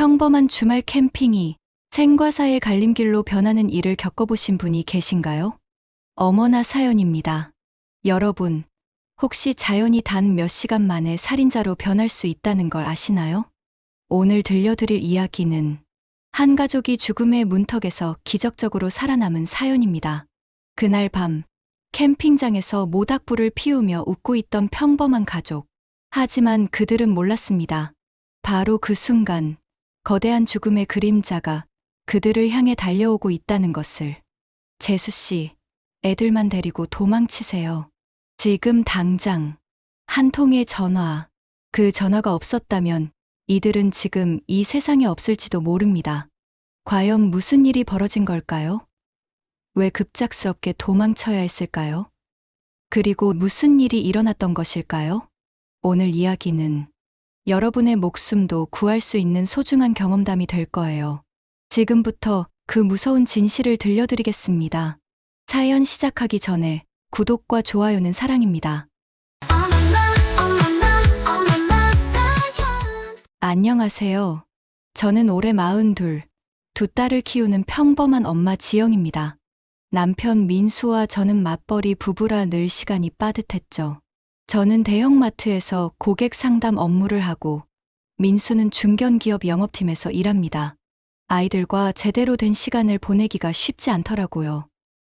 평범한 주말 캠핑이 생과 사의 갈림길로 변하는 일을 겪어보신 분이 계신가요? 어머나 사연입니다. 여러분, 혹시 자연이 단 몇 시간 만에 살인자로 변할 수 있다는 걸 아시나요? 오늘 들려드릴 이야기는 한 가족이 죽음의 문턱에서 기적적으로 살아남은 사연입니다. 그날 밤, 캠핑장에서 모닥불을 피우며 웃고 있던 평범한 가족. 하지만 그들은 몰랐습니다. 바로 그 순간, 거대한 죽음의 그림자가 그들을 향해 달려오고 있다는 것을. 재수 씨, 애들만 데리고 도망치세요. 지금 당장. 한 통의 전화. 그 전화가 없었다면 이들은 지금 이 세상에 없을지도 모릅니다. 과연 무슨 일이 벌어진 걸까요? 왜 급작스럽게 도망쳐야 했을까요? 그리고 무슨 일이 일어났던 것일까요? 오늘 이야기는 여러분의 목숨도 구할 수 있는 소중한 경험담이 될 거예요. 지금부터 그 무서운 진실을 들려드리겠습니다. 사연 시작하기 전에 구독과 좋아요는 사랑입니다. 안녕하세요. 저는 올해 42, 두 딸을 키우는 평범한 엄마 지영입니다. 남편 민수와 저는 맞벌이 부부라 늘 시간이 빠듯했죠. 저는 대형마트에서 고객 상담 업무를 하고 민수는 중견기업 영업팀에서 일합니다. 아이들과 제대로 된 시간을 보내기가 쉽지 않더라고요.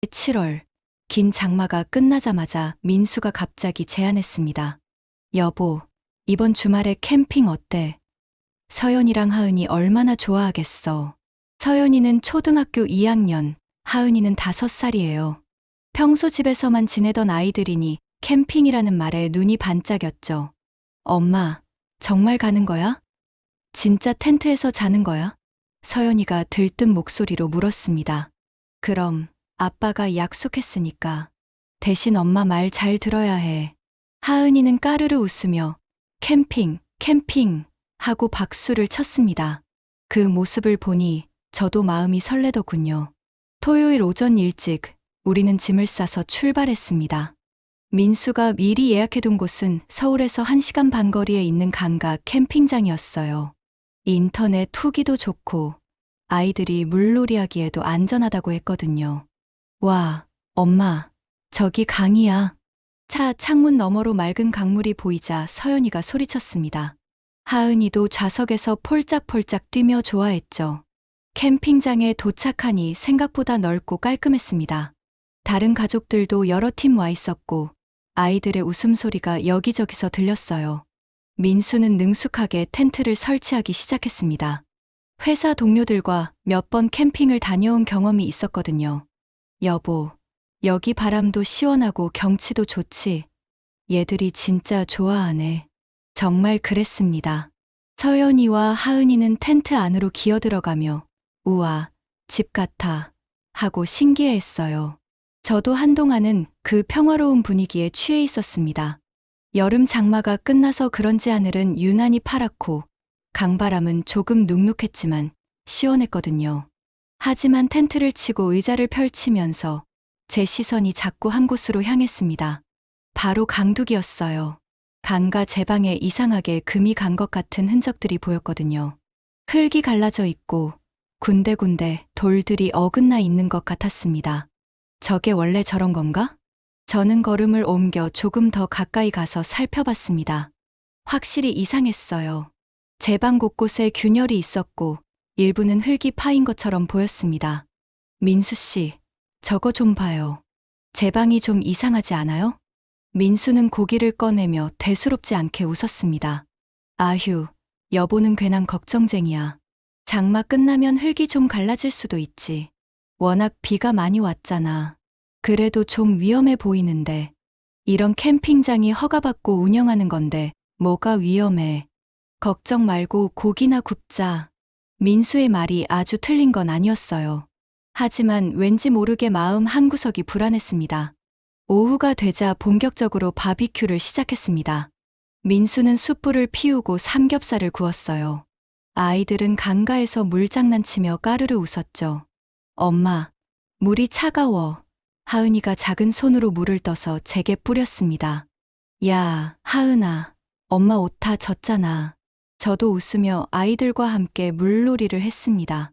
7월, 긴 장마가 끝나자마자 민수가 갑자기 제안했습니다. 여보, 이번 주말에 캠핑 어때? 서연이랑 하은이 얼마나 좋아하겠어. 서연이는 초등학교 2학년, 하은이는 5살이에요. 평소 집에서만 지내던 아이들이니 캠핑이라는 말에 눈이 반짝였죠. 엄마, 정말 가는 거야? 진짜 텐트에서 자는 거야? 서연이가 들뜬 목소리로 물었습니다. 그럼 아빠가 약속했으니까. 대신 엄마 말 잘 들어야 해. 하은이는 까르르 웃으며 캠핑 하고 박수를 쳤습니다. 그 모습을 보니 저도 마음이 설레더군요. 토요일 오전 일찍 우리는 짐을 싸서 출발했습니다. 민수가 미리 예약해둔 곳은 서울에서 1시간 반 거리에 있는 강가 캠핑장이었어요. 인터넷 후기도 좋고 아이들이 물놀이하기에도 안전하다고 했거든요. 와, 엄마, 저기 강이야. 차 창문 너머로 맑은 강물이 보이자 서연이가 소리쳤습니다. 하은이도 좌석에서 폴짝폴짝 뛰며 좋아했죠. 캠핑장에 도착하니 생각보다 넓고 깔끔했습니다. 다른 가족들도 여러 팀 와 있었고 아이들의 웃음소리가 여기저기서 들렸어요. 민수는 능숙하게 텐트를 설치하기 시작했습니다. 회사 동료들과 몇 번 캠핑을 다녀온 경험이 있었거든요. 여보, 여기 바람도 시원하고 경치도 좋지. 얘들이 진짜 좋아하네. 정말 그랬습니다. 서연이와 하은이는 텐트 안으로 기어들어가며 우와, 집 같아 하고 신기해했어요. 저도 한동안은 그 평화로운 분위기에 취해 있었습니다. 여름 장마가 끝나서 그런지 하늘은 유난히 파랗고 강바람은 조금 눅눅했지만 시원했거든요. 하지만 텐트를 치고 의자를 펼치면서 제 시선이 자꾸 한 곳으로 향했습니다. 바로 강둑이었어요. 강가 제방에 이상하게 금이 간 것 같은 흔적들이 보였거든요. 흙이 갈라져 있고 군데군데 돌들이 어긋나 있는 것 같았습니다. 저게 원래 저런 건가? 저는 걸음을 옮겨 조금 더 가까이 가서 살펴봤습니다. 확실히 이상했어요. 제방 곳곳에 균열이 있었고 일부는 흙이 파인 것처럼 보였습니다. 민수 씨, 저거 좀 봐요. 제방이 좀 이상하지 않아요? 민수는 고기를 꺼내며 대수롭지 않게 웃었습니다. 아휴, 여보는 괜한 걱정쟁이야. 장마 끝나면 흙이 좀 갈라질 수도 있지. 워낙 비가 많이 왔잖아. 그래도 좀 위험해 보이는데. 이런 캠핑장이 허가받고 운영하는 건데 뭐가 위험해. 걱정 말고 고기나 굽자. 민수의 말이 아주 틀린 건 아니었어요. 하지만 왠지 모르게 마음 한구석이 불안했습니다. 오후가 되자 본격적으로 바비큐를 시작했습니다. 민수는 숯불을 피우고 삼겹살을 구웠어요. 아이들은 강가에서 물장난치며 까르르 웃었죠. 엄마, 물이 차가워. 하은이가 작은 손으로 물을 떠서 제게 뿌렸습니다. 야, 하은아, 엄마 옷 다 젖잖아. 저도 웃으며 아이들과 함께 물놀이를 했습니다.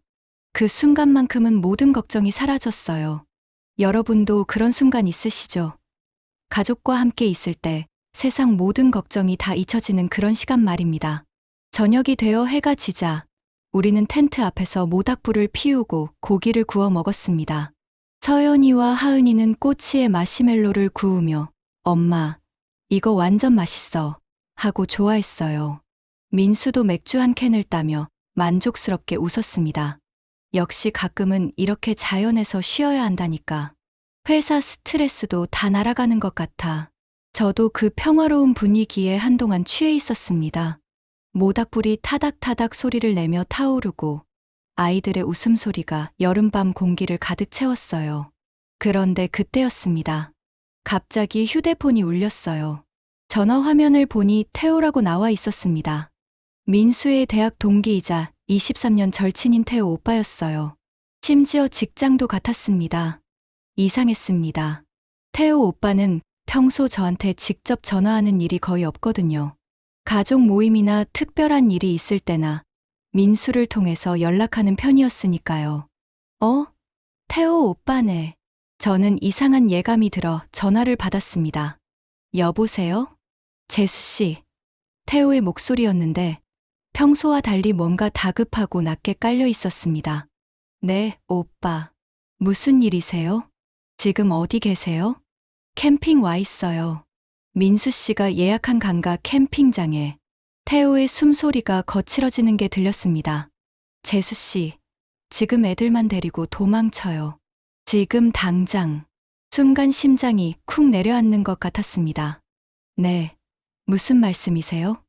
그 순간만큼은 모든 걱정이 사라졌어요. 여러분도 그런 순간 있으시죠? 가족과 함께 있을 때 세상 모든 걱정이 다 잊혀지는 그런 시간 말입니다. 저녁이 되어 해가 지자 우리는 텐트 앞에서 모닥불을 피우고 고기를 구워 먹었습니다. 서연이와 하은이는 꼬치에 마시멜로를 구우며 엄마, 이거 완전 맛있어 하고 좋아했어요. 민수도 맥주 한 캔을 따며 만족스럽게 웃었습니다. 역시 가끔은 이렇게 자연에서 쉬어야 한다니까. 회사 스트레스도 다 날아가는 것 같아. 저도 그 평화로운 분위기에 한동안 취해 있었습니다. 모닥불이 타닥타닥 소리를 내며 타오르고 아이들의 웃음소리가 여름밤 공기를 가득 채웠어요. 그런데 그때였습니다. 갑자기 휴대폰이 울렸어요. 전화 화면을 보니 태호라고 나와 있었습니다. 민수의 대학 동기이자 23년 절친인 태호 오빠였어요. 심지어 직장도 같았습니다. 이상했습니다. 태호 오빠는 평소 저한테 직접 전화하는 일이 거의 없거든요. 가족 모임이나 특별한 일이 있을 때나 민수를 통해서 연락하는 편이었으니까요. 태호 오빠네. 저는 이상한 예감이 들어 전화를 받았습니다. 여보세요? 재수씨. 태호의 목소리였는데 평소와 달리 뭔가 다급하고 낮게 깔려 있었습니다. 네, 오빠. 무슨 일이세요? 지금 어디 계세요? 캠핑 와 있어요. 민수 씨가 예약한 강가 캠핑장에. 태호의 숨소리가 거칠어지는 게 들렸습니다. 재수 씨, 지금 애들만 데리고 도망쳐요. 지금 당장. 순간 심장이 쿵 내려앉는 것 같았습니다. 네, 무슨 말씀이세요?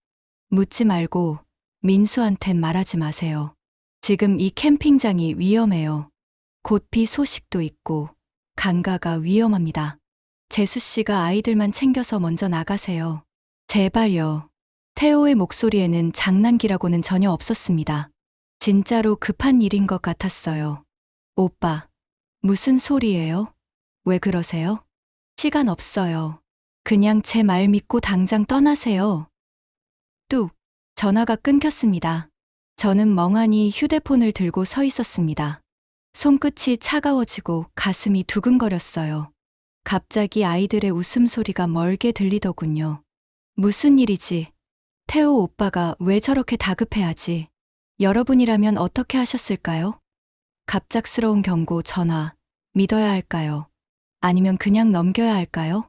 묻지 말고 민수한텐 말하지 마세요. 지금 이 캠핑장이 위험해요. 곧 비 소식도 있고 강가가 위험합니다. 재수 씨가 아이들만 챙겨서 먼저 나가세요. 제발요. 태호의 목소리에는 장난기라고는 전혀 없었습니다. 진짜로 급한 일인 것 같았어요. 오빠, 무슨 소리예요? 왜 그러세요? 시간 없어요. 그냥 제 말 믿고 당장 떠나세요. 뚝, 전화가 끊겼습니다. 저는 멍하니 휴대폰을 들고 서 있었습니다. 손끝이 차가워지고 가슴이 두근거렸어요. 갑자기 아이들의 웃음소리가 멀게 들리더군요. 무슨 일이지? 태호 오빠가 왜 저렇게 다급해하지? 여러분이라면 어떻게 하셨을까요? 갑작스러운 경고 전화, 믿어야 할까요? 아니면 그냥 넘겨야 할까요?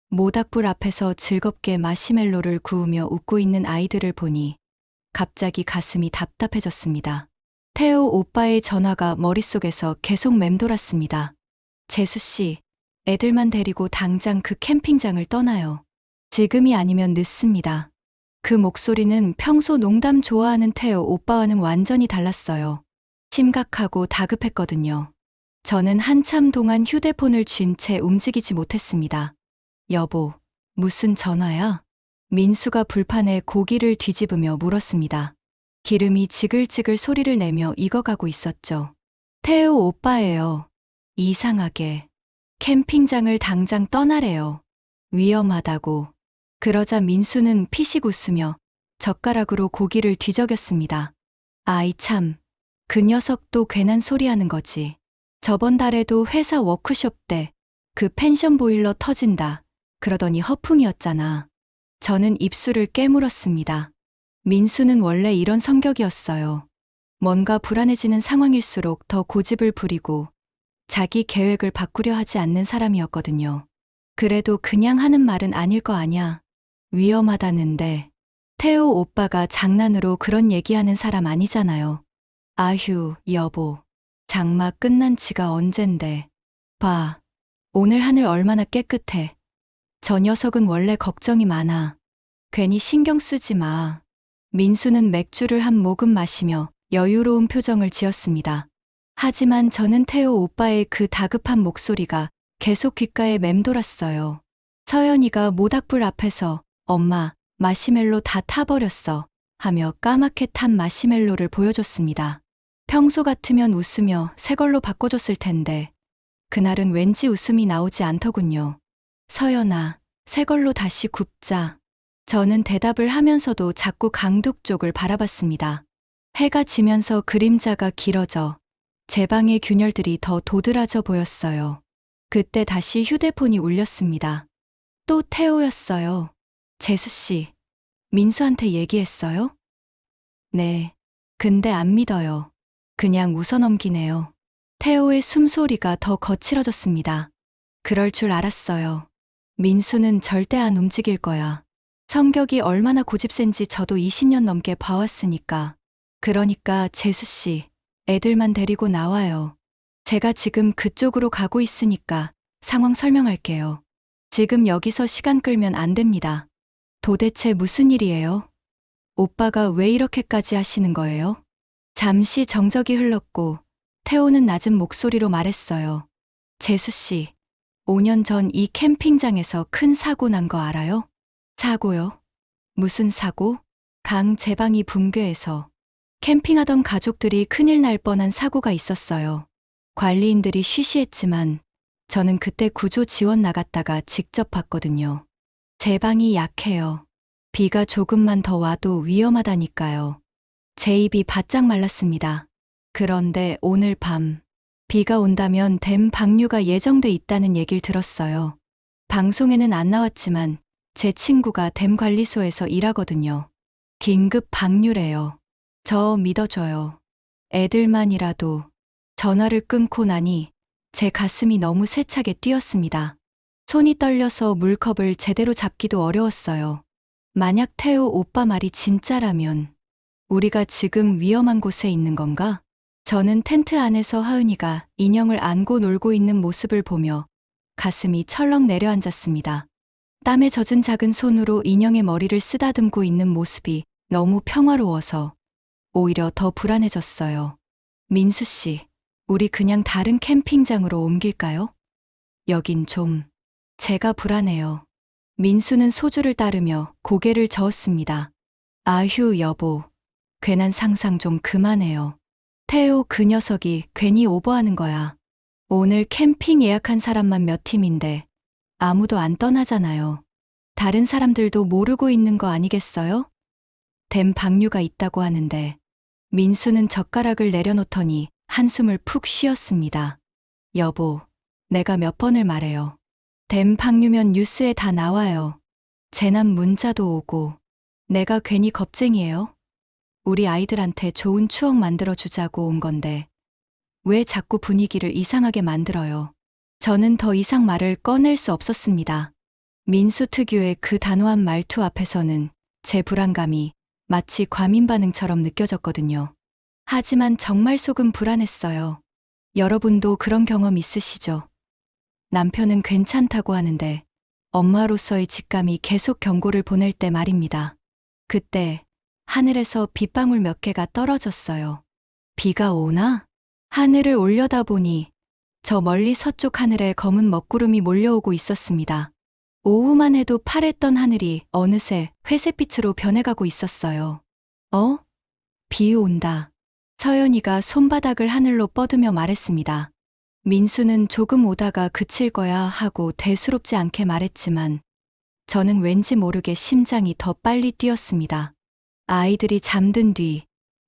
모닥불 앞에서 즐겁게 마시멜로를 구우며 웃고 있는 아이들을 보니 갑자기 가슴이 답답해졌습니다. 태호 오빠의 전화가 머릿속에서 계속 맴돌았습니다. 재수씨, 애들만 데리고 당장 그 캠핑장을 떠나요. 지금이 아니면 늦습니다. 그 목소리는 평소 농담 좋아하는 태호 오빠와는 완전히 달랐어요. 심각하고 다급했거든요. 저는 한참 동안 휴대폰을 쥔 채 움직이지 못했습니다. 여보, 무슨 전화야? 민수가 불판에 고기를 뒤집으며 물었습니다. 기름이 지글지글 소리를 내며 익어가고 있었죠. 태호 오빠예요. 이상하게. 캠핑장을 당장 떠나래요. 위험하다고. 그러자 민수는 피식 웃으며 젓가락으로 고기를 뒤적였습니다. 아이 참, 그 녀석도 괜한 소리 하는 거지. 저번 달에도 회사 워크숍 때 그 펜션 보일러 터진다 그러더니 허풍이었잖아. 저는 입술을 깨물었습니다. 민수는 원래 이런 성격이었어요. 뭔가 불안해지는 상황일수록 더 고집을 부리고 자기 계획을 바꾸려 하지 않는 사람이었거든요. 그래도 그냥 하는 말은 아닐 거 아냐. 위험하다는데. 태호 오빠가 장난으로 그런 얘기하는 사람 아니잖아요. 아휴, 여보. 장마 끝난 지가 언젠데. 봐. 오늘 하늘 얼마나 깨끗해. 저 녀석은 원래 걱정이 많아. 괜히 신경 쓰지 마. 민수는 맥주를 한 모금 마시며 여유로운 표정을 지었습니다. 하지만 저는 태호 오빠의 그 다급한 목소리가 계속 귓가에 맴돌았어요. 서연이가 모닥불 앞에서 엄마, 마시멜로 다 타버렸어 하며 까맣게 탄 마시멜로를 보여줬습니다. 평소 같으면 웃으며 새 걸로 바꿔줬을 텐데 그날은 왠지 웃음이 나오지 않더군요. 서연아, 새 걸로 다시 굽자. 저는 대답을 하면서도 자꾸 강둑 쪽을 바라봤습니다. 해가 지면서 그림자가 길어져 제 방의 균열들이 더 도드라져 보였어요. 그때 다시 휴대폰이 울렸습니다. 또 태호였어요. 재수 씨, 민수한테 얘기했어요? 네. 근데 안 믿어요. 그냥 웃어넘기네요. 태호의 숨소리가 더 거칠어졌습니다. 그럴 줄 알았어요. 민수는 절대 안 움직일 거야. 성격이 얼마나 고집센지 저도 20년 넘게 봐왔으니까. 그러니까 재수 씨, 애들만 데리고 나와요. 제가 지금 그쪽으로 가고 있으니까 상황 설명할게요. 지금 여기서 시간 끌면 안 됩니다. 도대체 무슨 일이에요? 오빠가 왜 이렇게까지 하시는 거예요? 잠시 정적이 흘렀고 태호는 낮은 목소리로 말했어요. 재수 씨, 5년 전 이 캠핑장에서 큰 사고 난 거 알아요? 사고요? 무슨 사고? 강 제방이 붕괴해서 캠핑하던 가족들이 큰일 날 뻔한 사고가 있었어요. 관리인들이 쉬쉬했지만 저는 그때 구조 지원 나갔다가 직접 봤거든요. 제방이 약해요. 비가 조금만 더 와도 위험하다니까요. 제 입이 바짝 말랐습니다. 그런데 오늘 밤 비가 온다면 댐 방류가 예정돼 있다는 얘길 들었어요. 방송에는 안 나왔지만 제 친구가 댐 관리소에서 일하거든요. 긴급 방류래요. 저 믿어줘요. 애들만이라도. 전화를 끊고 나니 제 가슴이 너무 세차게 뛰었습니다. 손이 떨려서 물컵을 제대로 잡기도 어려웠어요. 만약 태호 오빠 말이 진짜라면 우리가 지금 위험한 곳에 있는 건가? 저는 텐트 안에서 하은이가 인형을 안고 놀고 있는 모습을 보며 가슴이 철렁 내려앉았습니다. 땀에 젖은 작은 손으로 인형의 머리를 쓰다듬고 있는 모습이 너무 평화로워서 오히려 더 불안해졌어요. 민수 씨, 우리 그냥 다른 캠핑장으로 옮길까요? 여긴 좀 제가 불안해요. 민수는 소주를 따르며 고개를 저었습니다. 아휴 여보, 괜한 상상 좀 그만해요. 태호 그 녀석이 괜히 오버하는 거야. 오늘 캠핑 예약한 사람만 몇 팀인데 아무도 안 떠나잖아요. 다른 사람들도 모르고 있는 거 아니겠어요? 댐 방류가 있다고 하는데. 민수는 젓가락을 내려놓더니 한숨을 푹 쉬었습니다. 여보, 내가 몇 번을 말해요. 댐 방류면 뉴스에 다 나와요. 재난 문자도 오고. 내가 괜히 겁쟁이에요? 우리 아이들한테 좋은 추억 만들어주자고 온 건데 왜 자꾸 분위기를 이상하게 만들어요? 저는 더 이상 말을 꺼낼 수 없었습니다. 민수 특유의 그 단호한 말투 앞에서는 제 불안감이 마치 과민 반응처럼 느껴졌거든요. 하지만 정말 속은 불안했어요. 여러분도 그런 경험 있으시죠? 남편은 괜찮다고 하는데 엄마로서의 직감이 계속 경고를 보낼 때 말입니다. 그때 하늘에서 빗방울 몇 개가 떨어졌어요. 비가 오나? 하늘을 올려다보니 저 멀리 서쪽 하늘에 검은 먹구름이 몰려오고 있었습니다. 오후만 해도 파랬던 하늘이 어느새 회색빛으로 변해가고 있었어요. 비 온다. 서연이가 손바닥을 하늘로 뻗으며 말했습니다. 민수는 조금 오다가 그칠 거야 하고 대수롭지 않게 말했지만 저는 왠지 모르게 심장이 더 빨리 뛰었습니다. 아이들이 잠든 뒤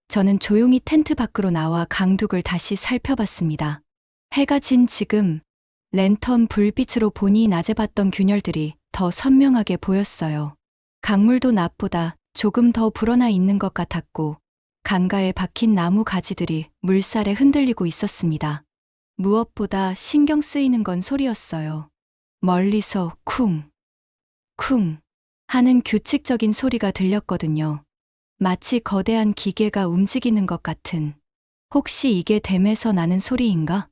저는 조용히 텐트 밖으로 나와 강둑을 다시 살펴봤습니다. 해가 진 지금 랜턴 불빛으로 보니 낮에 봤던 균열들이 더 선명하게 보였어요. 강물도 낮보다 조금 더 불어나 있는 것 같았고 강가에 박힌 나무 가지들이 물살에 흔들리고 있었습니다. 무엇보다 신경 쓰이는 건 소리였어요. 멀리서 쿵, 쿵 하는 규칙적인 소리가 들렸거든요. 마치 거대한 기계가 움직이는 것 같은. 혹시 이게 댐에서 나는 소리인가?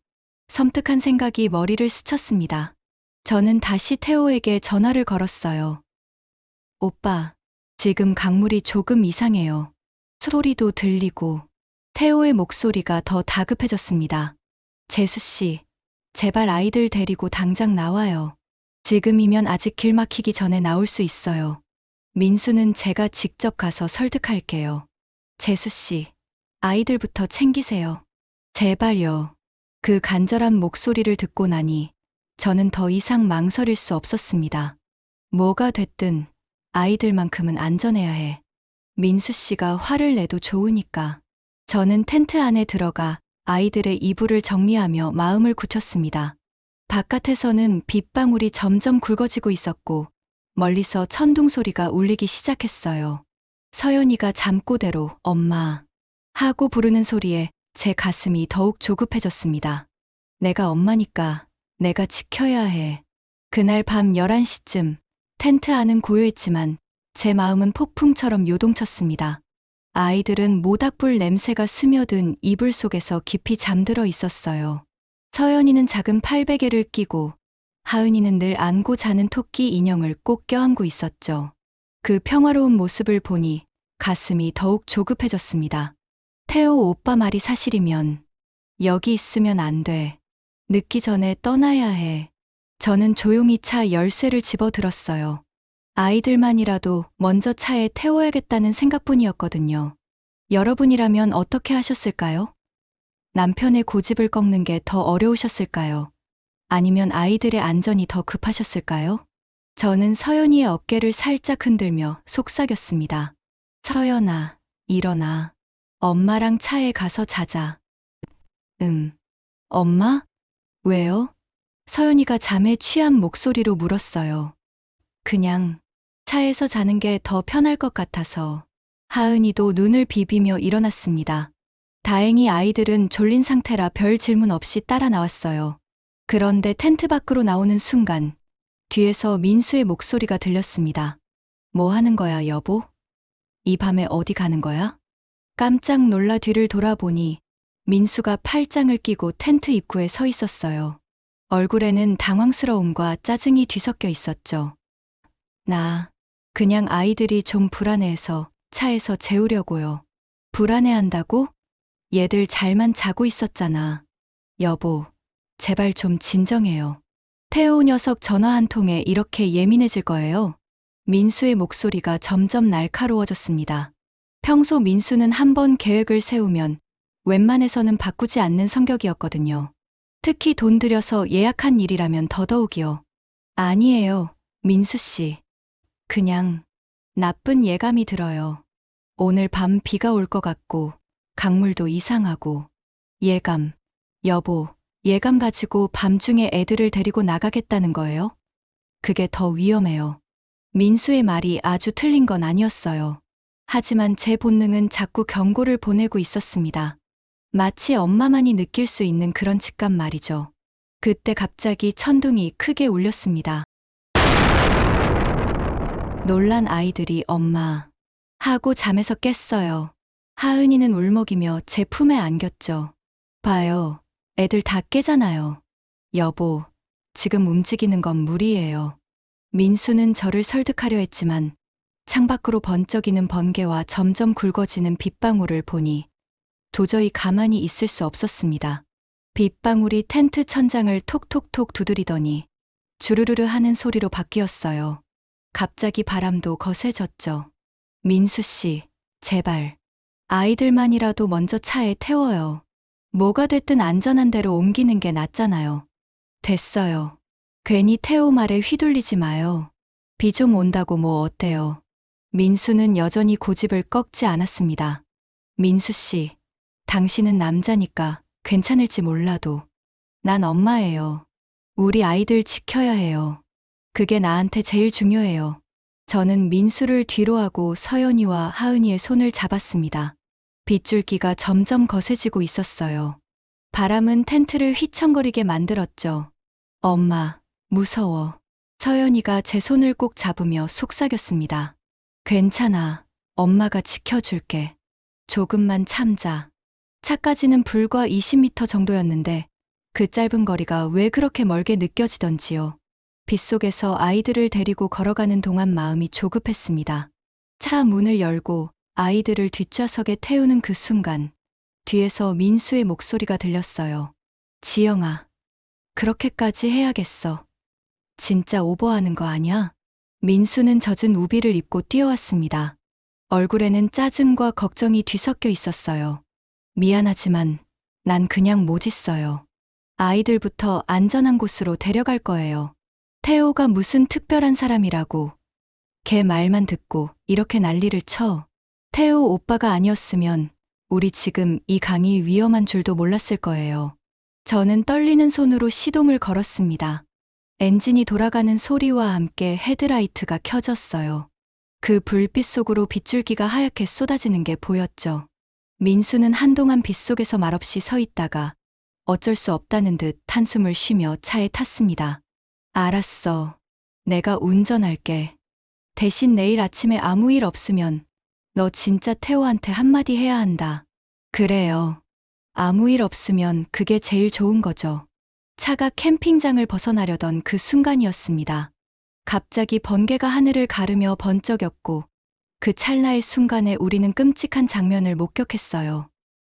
섬뜩한 생각이 머리를 스쳤습니다. 저는 다시 태호에게 전화를 걸었어요. 오빠, 지금 강물이 조금 이상해요. 소리도 들리고. 태호의 목소리가 더 다급해졌습니다. 재수 씨, 제발 아이들 데리고 당장 나와요. 지금이면 아직 길 막히기 전에 나올 수 있어요. 민수는 제가 직접 가서 설득할게요. 재수 씨, 아이들부터 챙기세요. 제발요. 그 간절한 목소리를 듣고 나니 저는 더 이상 망설일 수 없었습니다. 뭐가 됐든 아이들만큼은 안전해야 해. 민수 씨가 화를 내도 좋으니까. 저는 텐트 안에 들어가 아이들의 이불을 정리하며 마음을 굳혔습니다. 바깥에서는 빗방울이 점점 굵어지고 있었고 멀리서 천둥 소리가 울리기 시작했어요. 서연이가 잠꼬대로 엄마 하고 부르는 소리에 제 가슴이 더욱 조급해졌습니다. 내가 엄마니까 내가 지켜야 해. 그날 밤 11시쯤 텐트 안은 고요했지만 제 마음은 폭풍처럼 요동쳤습니다. 아이들은 모닥불 냄새가 스며든 이불 속에서 깊이 잠들어 있었어요. 서연이는 작은 팔베개를 끼고 하은이는 늘 안고 자는 토끼 인형을 꼭 껴안고 있었죠. 그 평화로운 모습을 보니 가슴이 더욱 조급해졌습니다. 태호 오빠 말이 사실이면 여기 있으면 안 돼. 늦기 전에 떠나야 해. 저는 조용히 차 열쇠를 집어들었어요. 아이들만이라도 먼저 차에 태워야겠다는 생각뿐이었거든요. 여러분이라면 어떻게 하셨을까요? 남편의 고집을 꺾는 게 더 어려우셨을까요? 아니면 아이들의 안전이 더 급하셨을까요? 저는 서연이의 어깨를 살짝 흔들며 속삭였습니다. 서연아, 일어나. 엄마랑 차에 가서 자자. 엄마? 왜요? 서연이가 잠에 취한 목소리로 물었어요. 그냥 차에서 자는 게 더 편할 것 같아서. 하은이도 눈을 비비며 일어났습니다. 다행히 아이들은 졸린 상태라 별 질문 없이 따라 나왔어요. 그런데 텐트 밖으로 나오는 순간 뒤에서 민수의 목소리가 들렸습니다. 뭐 하는 거야, 여보? 이 밤에 어디 가는 거야? 깜짝 놀라 뒤를 돌아보니 민수가 팔짱을 끼고 텐트 입구에 서 있었어요. 얼굴에는 당황스러움과 짜증이 뒤섞여 있었죠. 나 그냥 아이들이 좀 불안해해서 차에서 재우려고요. 불안해한다고? 얘들 잘만 자고 있었잖아. 여보, 제발 좀 진정해요. 태호 녀석 전화 한 통에 이렇게 예민해질 거예요? 민수의 목소리가 점점 날카로워졌습니다. 평소 민수는 한번 계획을 세우면 웬만해서는 바꾸지 않는 성격이었거든요. 특히 돈 들여서 예약한 일이라면 더더욱이요. 아니에요, 민수 씨. 그냥 나쁜 예감이 들어요. 오늘 밤 비가 올 것 같고 강물도 이상하고. 예감, 여보, 예감 가지고 밤중에 애들을 데리고 나가겠다는 거예요? 그게 더 위험해요. 민수의 말이 아주 틀린 건 아니었어요. 하지만 제 본능은 자꾸 경고를 보내고 있었습니다. 마치 엄마만이 느낄 수 있는 그런 직감 말이죠. 그때 갑자기 천둥이 크게 울렸습니다. 놀란 아이들이 엄마 하고 잠에서 깼어요. 하은이는 울먹이며 제 품에 안겼죠. 봐요. 애들 다 깨잖아요. 여보, 지금 움직이는 건 무리예요. 민수는 저를 설득하려 했지만 창밖으로 번쩍이는 번개와 점점 굵어지는 빗방울을 보니 도저히 가만히 있을 수 없었습니다. 빗방울이 텐트 천장을 톡톡톡 두드리더니 주르르르 하는 소리로 바뀌었어요. 갑자기 바람도 거세졌죠. 민수 씨, 제발. 아이들만이라도 먼저 차에 태워요. 뭐가 됐든 안전한 데로 옮기는 게 낫잖아요. 됐어요. 괜히 태호 말에 휘둘리지 마요. 비 좀 온다고 뭐 어때요. 민수는 여전히 고집을 꺾지 않았습니다. 민수 씨, 당신은 남자니까 괜찮을지 몰라도 난 엄마예요. 우리 아이들 지켜야 해요. 그게 나한테 제일 중요해요. 저는 민수를 뒤로 하고 서연이와 하은이의 손을 잡았습니다. 빗줄기가 점점 거세지고 있었어요. 바람은 텐트를 휘청거리게 만들었죠. 엄마, 무서워. 서연이가 제 손을 꼭 잡으며 속삭였습니다. 괜찮아. 엄마가 지켜줄게. 조금만 참자. 차까지는 불과 20m 정도였는데 그 짧은 거리가 왜 그렇게 멀게 느껴지던지요. 빗속에서 아이들을 데리고 걸어가는 동안 마음이 조급했습니다. 차 문을 열고 아이들을 뒷좌석에 태우는 그 순간 뒤에서 민수의 목소리가 들렸어요. 지영아, 그렇게까지 해야겠어. 진짜 오버하는 거 아냐? 민수는 젖은 우비를 입고 뛰어왔습니다. 얼굴에는 짜증과 걱정이 뒤섞여 있었어요. 미안하지만 난 그냥 못 있어요. 아이들부터 안전한 곳으로 데려갈 거예요. 태호가 무슨 특별한 사람이라고. 걔 말만 듣고 이렇게 난리를 쳐. 태호 오빠가 아니었으면 우리 지금 이 강이 위험한 줄도 몰랐을 거예요. 저는 떨리는 손으로 시동을 걸었습니다. 엔진이 돌아가는 소리와 함께 헤드라이트가 켜졌어요. 그 불빛 속으로 빗줄기가 하얗게 쏟아지는 게 보였죠. 민수는 한동안 빗속에서 말없이 서 있다가 어쩔 수 없다는 듯 한숨을 쉬며 차에 탔습니다. 알았어. 내가 운전할게. 대신 내일 아침에 아무 일 없으면 너 진짜 태호한테 한마디 해야 한다. 그래요. 아무 일 없으면 그게 제일 좋은 거죠. 차가 캠핑장을 벗어나려던 그 순간이었습니다. 갑자기 번개가 하늘을 가르며 번쩍였고 그 찰나의 순간에 우리는 끔찍한 장면을 목격했어요.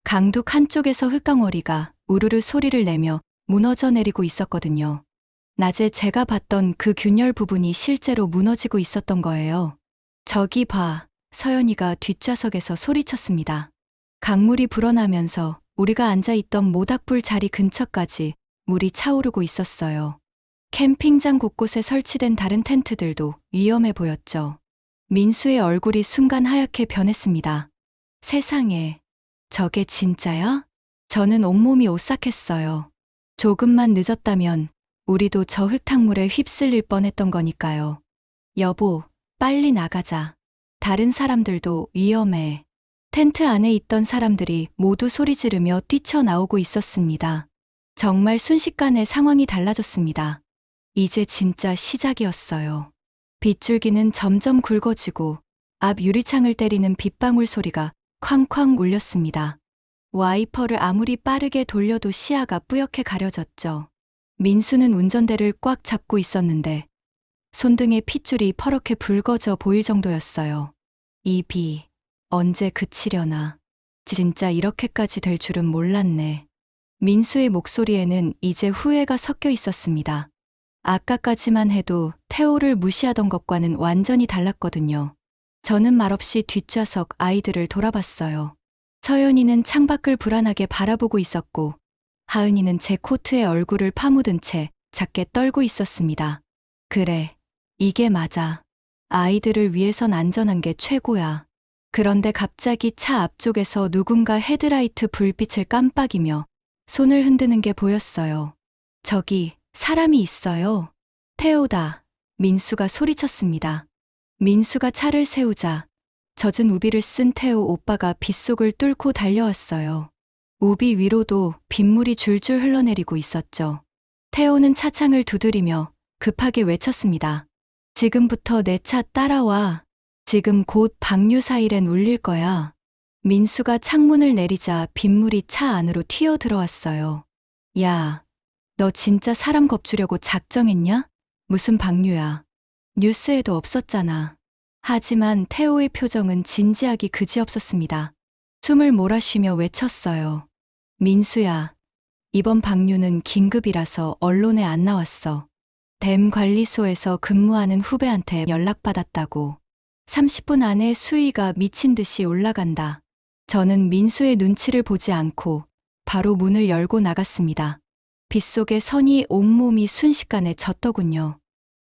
강둑 한쪽에서 흙덩어리가 우르르 소리를 내며 무너져 내리고 있었거든요. 낮에 제가 봤던 그 균열 부분이 실제로 무너지고 있었던 거예요. 저기 봐, 서연이가 뒷좌석에서 소리쳤습니다. 강물이 불어나면서 우리가 앉아있던 모닥불 자리 근처까지 물이 차오르고 있었어요. 캠핑장 곳곳에 설치된 다른 텐트들도 위험해 보였죠. 민수의 얼굴이 순간 하얗게 변했습니다. 세상에, 저게 진짜야? 저는 온몸이 오싹했어요. 조금만 늦었다면 우리도 저 흙탕물에 휩쓸릴 뻔했던 거니까요. 여보, 빨리 나가자. 다른 사람들도 위험해. 텐트 안에 있던 사람들이 모두 소리 지르며 뛰쳐나오고 있었습니다. 정말 순식간에 상황이 달라졌습니다. 이제 진짜 시작이었어요. 빗줄기는 점점 굵어지고 앞 유리창을 때리는 빗방울 소리가 쾅쾅 울렸습니다. 와이퍼를 아무리 빠르게 돌려도 시야가 뿌옇게 가려졌죠. 민수는 운전대를 꽉 잡고 있었는데 손등에 핏줄이 퍼렇게 붉어져 보일 정도였어요. 이 비, 언제 그치려나. 진짜 이렇게까지 될 줄은 몰랐네. 민수의 목소리에는 이제 후회가 섞여 있었습니다. 아까까지만 해도 태호를 무시하던 것과는 완전히 달랐거든요. 저는 말없이 뒷좌석 아이들을 돌아봤어요. 서연이는 창밖을 불안하게 바라보고 있었고 하은이는 제 코트에 얼굴을 파묻은 채 작게 떨고 있었습니다. 그래, 이게 맞아. 아이들을 위해선 안전한 게 최고야. 그런데 갑자기 차 앞쪽에서 누군가 헤드라이트 불빛을 깜빡이며 손을 흔드는 게 보였어요. 저기 사람이 있어요. 태호다. 민수가 소리쳤습니다. 민수가 차를 세우자 젖은 우비를 쓴 태호 오빠가 빗속을 뚫고 달려왔어요. 우비 위로도 빗물이 줄줄 흘러내리고 있었죠. 태호는 차창을 두드리며 급하게 외쳤습니다. 지금부터 내 차 따라와. 지금 곧 방류 사이렌 울릴 거야. 민수가 창문을 내리자 빗물이 차 안으로 튀어 들어왔어요. 야, 너 진짜 사람 겁주려고 작정했냐? 무슨 방류야. 뉴스에도 없었잖아. 하지만 태호의 표정은 진지하기 그지없었습니다. 숨을 몰아쉬며 외쳤어요. 민수야, 이번 방류는 긴급이라서 언론에 안 나왔어. 댐 관리소에서 근무하는 후배한테 연락받았다고. 30분 안에 수위가 미친 듯이 올라간다. 저는 민수의 눈치를 보지 않고 바로 문을 열고 나갔습니다. 빗속에 선이 온몸이 순식간에 젖더군요.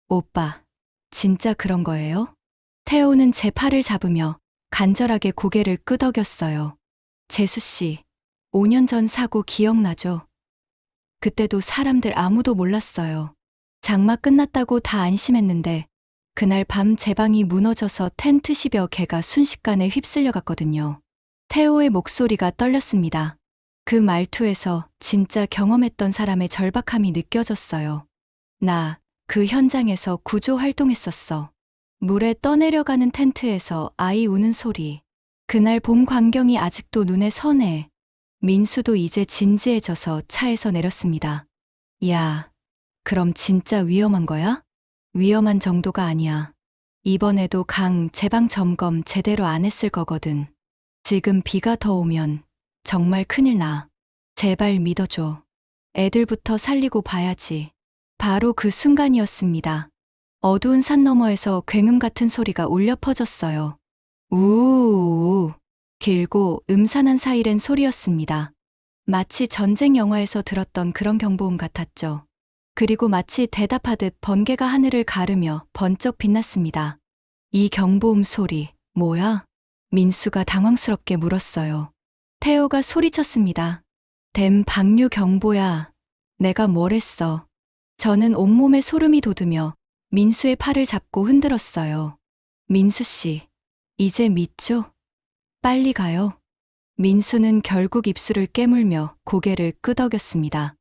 오빠, 진짜 그런 거예요? 태호는 제 팔을 잡으며 간절하게 고개를 끄덕였어요. 재수씨, 5년 전 사고 기억나죠? 그때도 사람들 아무도 몰랐어요. 장마 끝났다고 다 안심했는데 그날 밤 제 방이 무너져서 텐트 10여 개가 순식간에 휩쓸려 갔거든요. 태호의 목소리가 떨렸습니다. 그 말투에서 진짜 경험했던 사람의 절박함이 느껴졌어요. 나 그 현장에서 구조 활동했었어. 물에 떠내려가는 텐트에서 아이 우는 소리. 그날 봄 광경이 아직도 눈에 선해. 민수도 이제 진지해져서 차에서 내렸습니다. 야, 그럼 진짜 위험한 거야? 위험한 정도가 아니야. 이번에도 강 제방 점검 제대로 안 했을 거거든. 지금 비가 더 오면 정말 큰일 나. 제발 믿어줘. 애들부터 살리고 봐야지. 바로 그 순간이었습니다. 어두운 산 너머에서 굉음 같은 소리가 울려 퍼졌어요. 우우우. 길고 음산한 사이렌 소리였습니다. 마치 전쟁 영화에서 들었던 그런 경보음 같았죠. 그리고 마치 대답하듯 번개가 하늘을 가르며 번쩍 빛났습니다. 이 경보음 소리, 뭐야? 민수가 당황스럽게 물었어요. 태호가 소리쳤습니다. 댐 방류 경보야. 내가 뭘 했어? 저는 온몸에 소름이 돋으며 민수의 팔을 잡고 흔들었어요. 민수 씨, 이제 믿죠? 빨리 가요. 민수는 결국 입술을 깨물며 고개를 끄덕였습니다.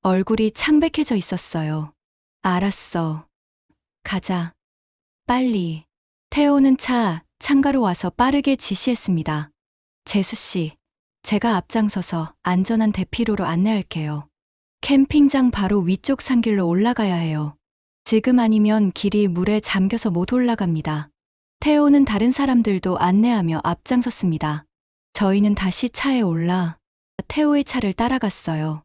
얼굴이 창백해져 있었어요. 알았어. 가자. 빨리. 태호는 창가로 와서 빠르게 지시했습니다. 재수 씨, 제가 앞장서서 안전한 대피로로 안내할게요. 캠핑장 바로 위쪽 산길로 올라가야 해요. 지금 아니면 길이 물에 잠겨서 못 올라갑니다. 태호는 다른 사람들도 안내하며 앞장섰습니다. 저희는 다시 차에 올라 태호의 차를 따라갔어요.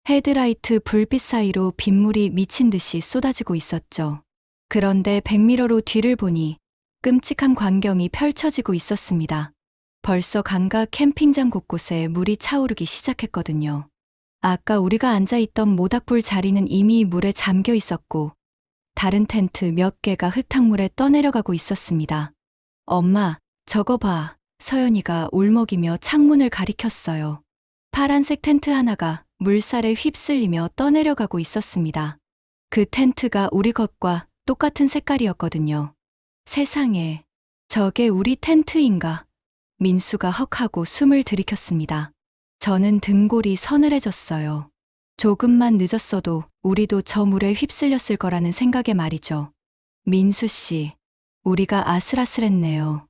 헤드라이트 불빛 사이로 빗물이 미친 듯이 쏟아지고 있었죠. 그런데 백미러로 뒤를 보니 끔찍한 광경이 펼쳐지고 있었습니다. 벌써 강가 캠핑장 곳곳에 물이 차오르기 시작했거든요. 아까 우리가 앉아있던 모닥불 자리는 이미 물에 잠겨 있었고 다른 텐트 몇 개가 흙탕물에 떠내려가고 있었습니다. 엄마, 저거 봐. 서연이가 울먹이며 창문을 가리켰어요. 파란색 텐트 하나가 물살에 휩쓸리며 떠내려가고 있었습니다. 그 텐트가 우리 것과 똑같은 색깔이었거든요. 세상에, 저게 우리 텐트인가? 민수가 헉하고 숨을 들이켰습니다. 저는 등골이 서늘해졌어요. 조금만 늦었어도 우리도 저 물에 휩쓸렸을 거라는 생각에 말이죠. 민수 씨, 우리가 아슬아슬했네요.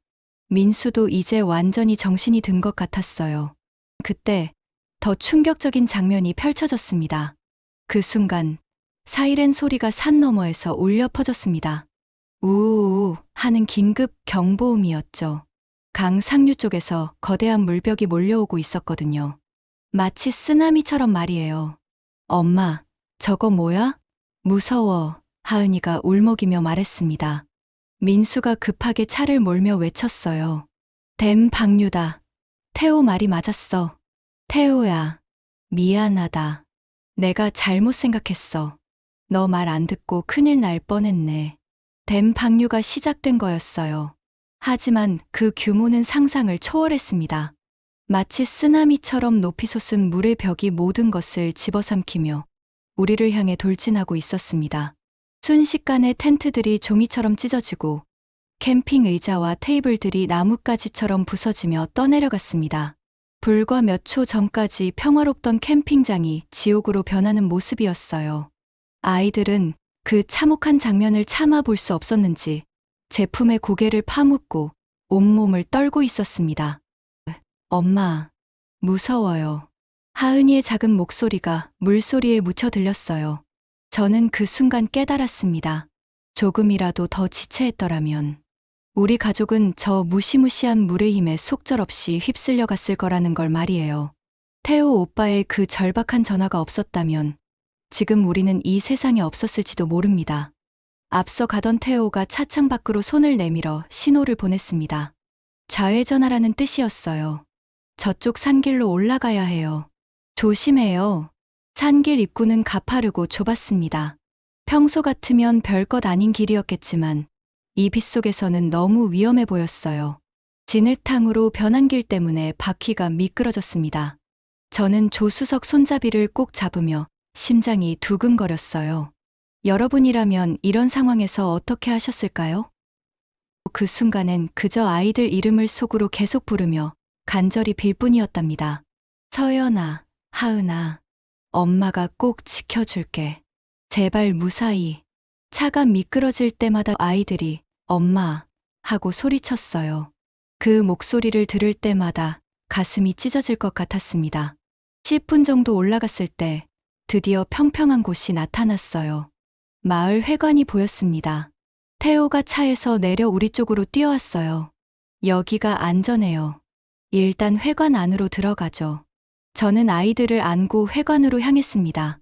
민수도 이제 완전히 정신이 든 것 같았어요. 그때 더 충격적인 장면이 펼쳐졌습니다. 그 순간 사이렌 소리가 산 너머에서 울려 퍼졌습니다. 우우우 하는 긴급 경보음이었죠. 강 상류 쪽에서 거대한 물벽이 몰려오고 있었거든요. 마치 쓰나미처럼 말이에요. 엄마, 저거 뭐야? 무서워. 하은이가 울먹이며 말했습니다. 민수가 급하게 차를 몰며 외쳤어요. 댐 방류다. 태호 말이 맞았어. 태호야, 미안하다. 내가 잘못 생각했어. 너 말 안 듣고 큰일 날 뻔했네. 댐 방류가 시작된 거였어요. 하지만 그 규모는 상상을 초월했습니다. 마치 쓰나미처럼 높이 솟은 물의 벽이 모든 것을 집어삼키며 우리를 향해 돌진하고 있었습니다. 순식간에 텐트들이 종이처럼 찢어지고 캠핑 의자와 테이블들이 나뭇가지처럼 부서지며 떠내려갔습니다. 불과 몇 초 전까지 평화롭던 캠핑장이 지옥으로 변하는 모습이었어요. 아이들은 그 참혹한 장면을 참아 볼 수 없었는지 제품에 고개를 파묻고 온몸을 떨고 있었습니다. 엄마, 무서워요. 하은이의 작은 목소리가 물소리에 묻혀 들렸어요. 저는 그 순간 깨달았습니다. 조금이라도 더 지체했더라면 우리 가족은 저 무시무시한 물의 힘에 속절없이 휩쓸려 갔을 거라는 걸 말이에요. 태호 오빠의 그 절박한 전화가 없었다면 지금 우리는 이 세상에 없었을지도 모릅니다. 앞서 가던 태호가 차창 밖으로 손을 내밀어 신호를 보냈습니다. 좌회전하라는 뜻이었어요. 저쪽 산길로 올라가야 해요. 조심해요. 산길 입구는 가파르고 좁았습니다. 평소 같으면 별것 아닌 길이었겠지만 이 빗속에서는 너무 위험해 보였어요. 진흙탕으로 변한 길 때문에 바퀴가 미끄러졌습니다. 저는 조수석 손잡이를 꼭 잡으며 심장이 두근거렸어요. 여러분이라면 이런 상황에서 어떻게 하셨을까요? 그 순간엔 그저 아이들 이름을 속으로 계속 부르며 간절히 빌 뿐이었답니다. 서연아, 하은아, 엄마가 꼭 지켜줄게. 제발 무사히. 차가 미끄러질 때마다 아이들이 엄마 하고 소리쳤어요. 그 목소리를 들을 때마다 가슴이 찢어질 것 같았습니다. 10분 정도 올라갔을 때 드디어 평평한 곳이 나타났어요. 마을 회관이 보였습니다. 태호가 차에서 내려 우리 쪽으로 뛰어왔어요. 여기가 안전해요. 일단 회관 안으로 들어가죠. 저는 아이들을 안고 회관으로 향했습니다.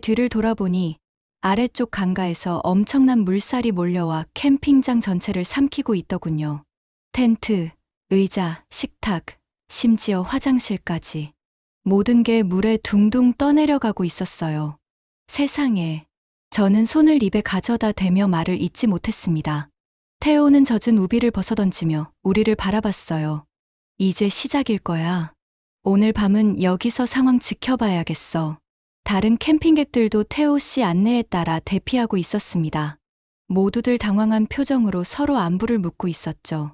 뒤를 돌아보니 아래쪽 강가에서 엄청난 물살이 몰려와 캠핑장 전체를 삼키고 있더군요. 텐트, 의자, 식탁, 심지어 화장실까지. 모든 게 물에 둥둥 떠내려가고 있었어요. 세상에, 저는 손을 입에 가져다 대며 말을 잇지 못했습니다. 태호는 젖은 우비를 벗어던지며 우리를 바라봤어요. 이제 시작일 거야. 오늘 밤은 여기서 상황 지켜봐야겠어. 다른 캠핑객들도 태호 씨 안내에 따라 대피하고 있었습니다. 모두들 당황한 표정으로 서로 안부를 묻고 있었죠.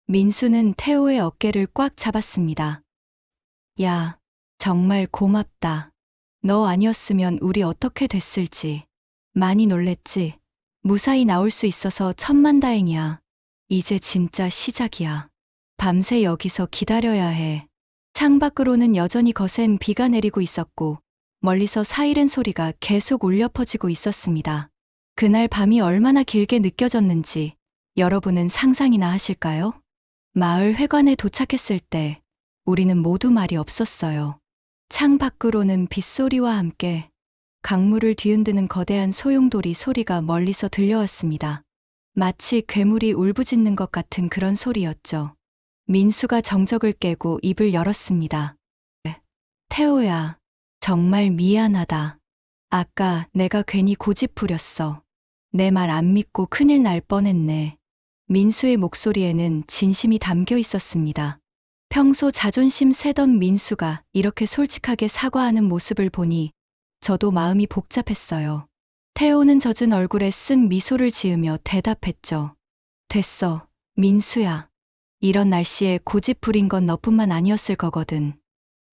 민수는 태호의 어깨를 꽉 잡았습니다. 야, 정말 고맙다. 너 아니었으면 우리 어떻게 됐을지. 많이 놀랬지? 무사히 나올 수 있어서 천만다행이야. 이제 진짜 시작이야. 밤새 여기서 기다려야 해. 창밖으로는 여전히 거센 비가 내리고 있었고 멀리서 사이렌 소리가 계속 울려 퍼지고 있었습니다. 그날 밤이 얼마나 길게 느껴졌는지 여러분은 상상이나 하실까요? 마을 회관에 도착했을 때 우리는 모두 말이 없었어요. 창밖으로는 빗소리와 함께 강물을 뒤흔드는 거대한 소용돌이 소리가 멀리서 들려왔습니다. 마치 괴물이 울부짖는 것 같은 그런 소리였죠. 민수가 정적을 깨고 입을 열었습니다. 태호야, 정말 미안하다. 아까 내가 괜히 고집 부렸어. 내 말 안 믿고 큰일 날 뻔했네. 민수의 목소리에는 진심이 담겨 있었습니다. 평소 자존심 세던 민수가 이렇게 솔직하게 사과하는 모습을 보니 저도 마음이 복잡했어요. 태호는 젖은 얼굴에 쓴 미소를 지으며 대답했죠. 됐어, 민수야. 이런 날씨에 고집 부린 건 너뿐만 아니었을 거거든.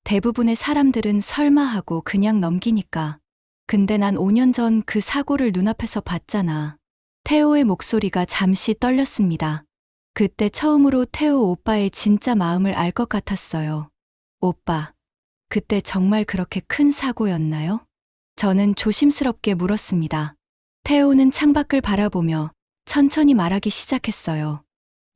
대부분의 사람들은 설마 하고 그냥 넘기니까. 근데 난 5년 전 그 사고를 눈앞에서 봤잖아. 태호의 목소리가 잠시 떨렸습니다. 그때 처음으로 태호 오빠의 진짜 마음을 알 것 같았어요. 오빠, 그때 정말 그렇게 큰 사고였나요? 저는 조심스럽게 물었습니다. 태호는 창밖을 바라보며 천천히 말하기 시작했어요.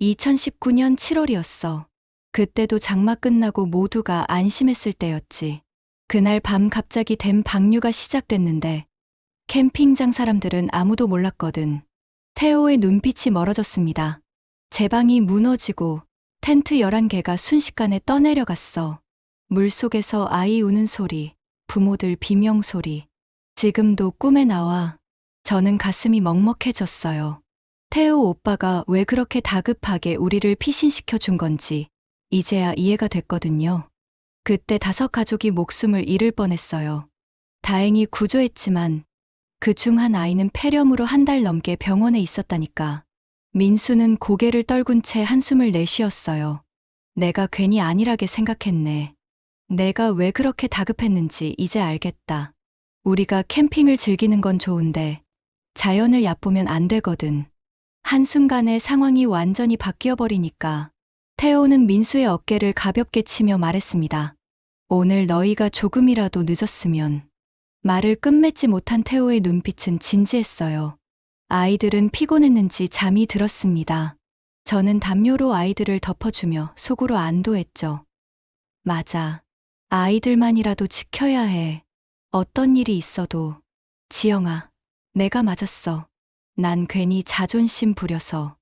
2019년 7월이었어. 그때도 장마 끝나고 모두가 안심했을 때였지. 그날 밤 갑자기 댐 방류가 시작됐는데 캠핑장 사람들은 아무도 몰랐거든. 태호의 눈빛이 멀어졌습니다. 제 방이 무너지고 텐트 11개가 순식간에 떠내려갔어. 물속에서 아이 우는 소리, 부모들 비명 소리. 지금도 꿈에 나와. 저는 가슴이 먹먹해졌어요. 태호 오빠가 왜 그렇게 다급하게 우리를 피신시켜 준 건지 이제야 이해가 됐거든요. 그때 5가족이 목숨을 잃을 뻔했어요. 다행히 구조했지만 그중 한 아이는 폐렴으로 1달 넘게 병원에 있었다니까. 민수는 고개를 떨군 채 한숨을 내쉬었어요. 내가 괜히 안일하게 생각했네. 내가 왜 그렇게 다급했는지 이제 알겠다. 우리가 캠핑을 즐기는 건 좋은데 자연을 얕보면 안 되거든. 한순간에 상황이 완전히 바뀌어버리니까. 태호는 민수의 어깨를 가볍게 치며 말했습니다. 오늘 너희가 조금이라도 늦었으면. 말을 끝맺지 못한 태호의 눈빛은 진지했어요. 아이들은 피곤했는지 잠이 들었습니다. 저는 담요로 아이들을 덮어주며 속으로 안도했죠. 맞아. 아이들만이라도 지켜야 해. 어떤 일이 있어도. 지영아, 내가 맞았어. 난 괜히 자존심 부려서.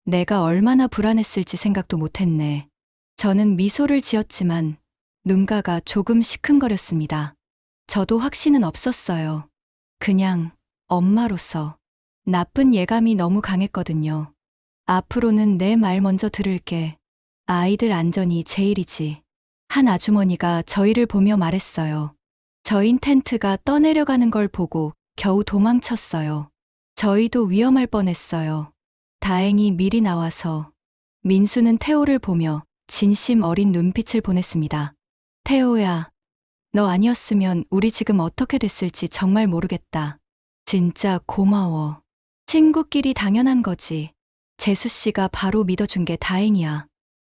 내가 얼마나 불안했을지 생각도 못했네. 저는 미소를 지었지만 눈가가 조금 시큰거렸습니다. 저도 확신은 없었어요. 그냥 엄마로서 나쁜 예감이 너무 강했거든요. 앞으로는 내 말 먼저 들을게. 아이들 안전이 제일이지. 한 아주머니가 저희를 보며 말했어요. 저희 텐트가 떠내려가는 걸 보고 겨우 도망쳤어요. 저희도 위험할 뻔했어요. 다행히 미리 나와서. 민수는 태호를 보며 진심 어린 눈빛을 보냈습니다. 태호야, 너 아니었으면 우리 지금 어떻게 됐을지 정말 모르겠다. 진짜 고마워. 친구끼리 당연한 거지. 재수 씨가 바로 믿어준 게 다행이야.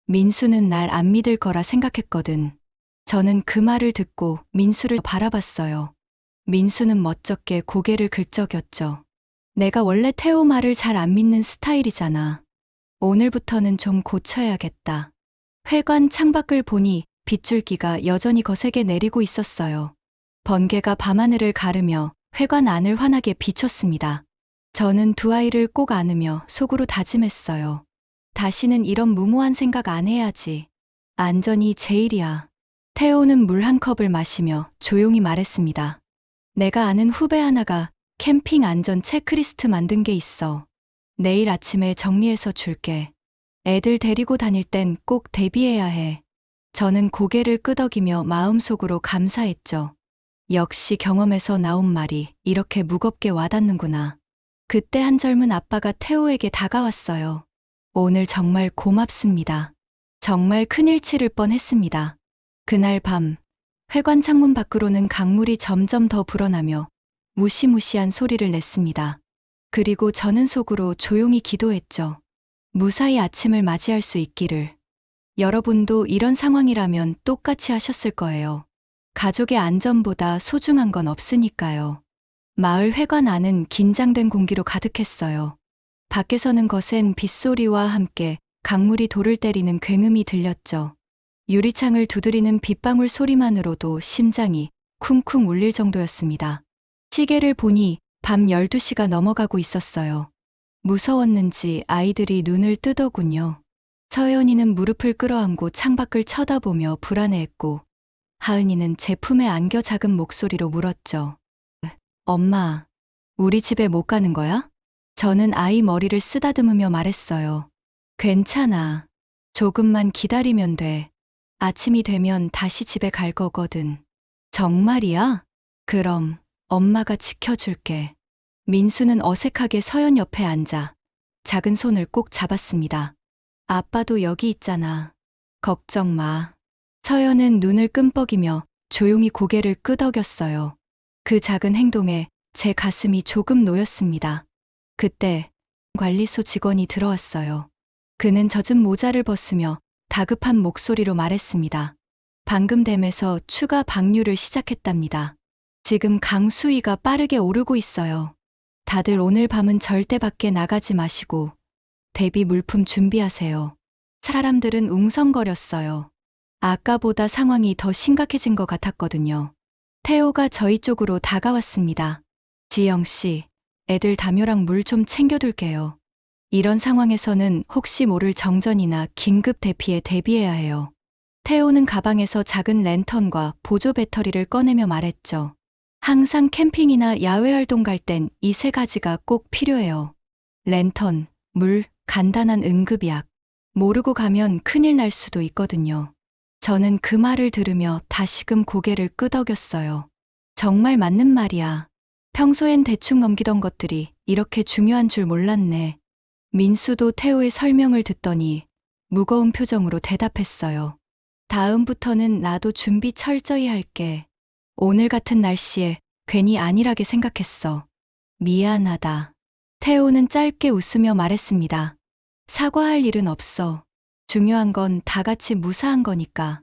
민수는 날 안 믿을 거라 생각했거든. 저는 그 말을 듣고 민수를 바라봤어요. 민수는 멋쩍게 고개를 긁적였죠. 내가 원래 태호 말을 잘 안 믿는 스타일이잖아. 오늘부터는 좀 고쳐야겠다. 회관 창밖을 보니 빗줄기가 여전히 거세게 내리고 있었어요. 번개가 밤하늘을 가르며 회관 안을 환하게 비췄습니다. 저는 두 아이를 꼭 안으며 속으로 다짐했어요. 다시는 이런 무모한 생각 안 해야지. 안전이 제일이야. 태호는 물 한 컵을 마시며 조용히 말했습니다. 내가 아는 후배 하나가 캠핑 안전 체크리스트 만든 게 있어. 내일 아침에 정리해서 줄게. 애들 데리고 다닐 땐 꼭 대비해야 해. 저는 고개를 끄덕이며 마음속으로 감사했죠. 역시 경험에서 나온 말이 이렇게 무겁게 와닿는구나. 그때 한 젊은 아빠가 태호에게 다가왔어요. 오늘 정말 고맙습니다. 정말 큰일 치를 뻔했습니다. 그날 밤 회관 창문 밖으로는 강물이 점점 더 불어나며 무시무시한 소리를 냈습니다. 그리고 저는 속으로 조용히 기도했죠. 무사히 아침을 맞이할 수 있기를. 여러분도 이런 상황이라면 똑같이 하셨을 거예요. 가족의 안전보다 소중한 건 없으니까요. 마을 회관 안은 긴장된 공기로 가득했어요. 밖에서는 거센 빗소리와 함께 강물이 돌을 때리는 굉음이 들렸죠. 유리창을 두드리는 빗방울 소리만으로도 심장이 쿵쿵 울릴 정도였습니다. 시계를 보니 밤 12시가 넘어가고 있었어요. 무서웠는지 아이들이 눈을 뜨더군요. 서연이는 무릎을 끌어안고 창밖을 쳐다보며 불안해했고, 하은이는 제 품에 안겨 작은 목소리로 물었죠. 엄마, 우리 집에 못 가는 거야? 저는 아이 머리를 쓰다듬으며 말했어요. 괜찮아. 조금만 기다리면 돼. 아침이 되면 다시 집에 갈 거거든. 정말이야? 그럼 엄마가 지켜줄게. 민수는 어색하게 서연 옆에 앉아 작은 손을 꼭 잡았습니다. 아빠도 여기 있잖아. 걱정 마. 서연은 눈을 끔뻑이며 조용히 고개를 끄덕였어요. 그 작은 행동에 제 가슴이 조금 놓였습니다. 그때 관리소 직원이 들어왔어요. 그는 젖은 모자를 벗으며 다급한 목소리로 말했습니다. 방금 댐에서 추가 방류를 시작했답니다. 지금 강수위가 빠르게 오르고 있어요. 다들 오늘 밤은 절대 밖에 나가지 마시고 대비 물품 준비하세요. 사람들은 웅성거렸어요. 아까보다 상황이 더 심각해진 것 같았거든요. 태호가 저희 쪽으로 다가왔습니다. 지영 씨, 애들 담요랑 물 좀 챙겨둘게요. 이런 상황에서는 혹시 모를 정전이나 긴급 대피에 대비해야 해요. 태호는 가방에서 작은 랜턴과 보조 배터리를 꺼내며 말했죠. 항상 캠핑이나 야외 활동 갈 땐 이 세 가지가 꼭 필요해요. 랜턴, 물, 간단한 응급약. 모르고 가면 큰일 날 수도 있거든요. 저는 그 말을 들으며 다시금 고개를 끄덕였어요. 정말 맞는 말이야. 평소엔 대충 넘기던 것들이 이렇게 중요한 줄 몰랐네. 민수도 태호의 설명을 듣더니 무거운 표정으로 대답했어요. 다음부터는 나도 준비 철저히 할게. 오늘 같은 날씨에 괜히 안일하게 생각했어. 미안하다. 태호는 짧게 웃으며 말했습니다. 사과할 일은 없어. 중요한 건 다 같이 무사한 거니까.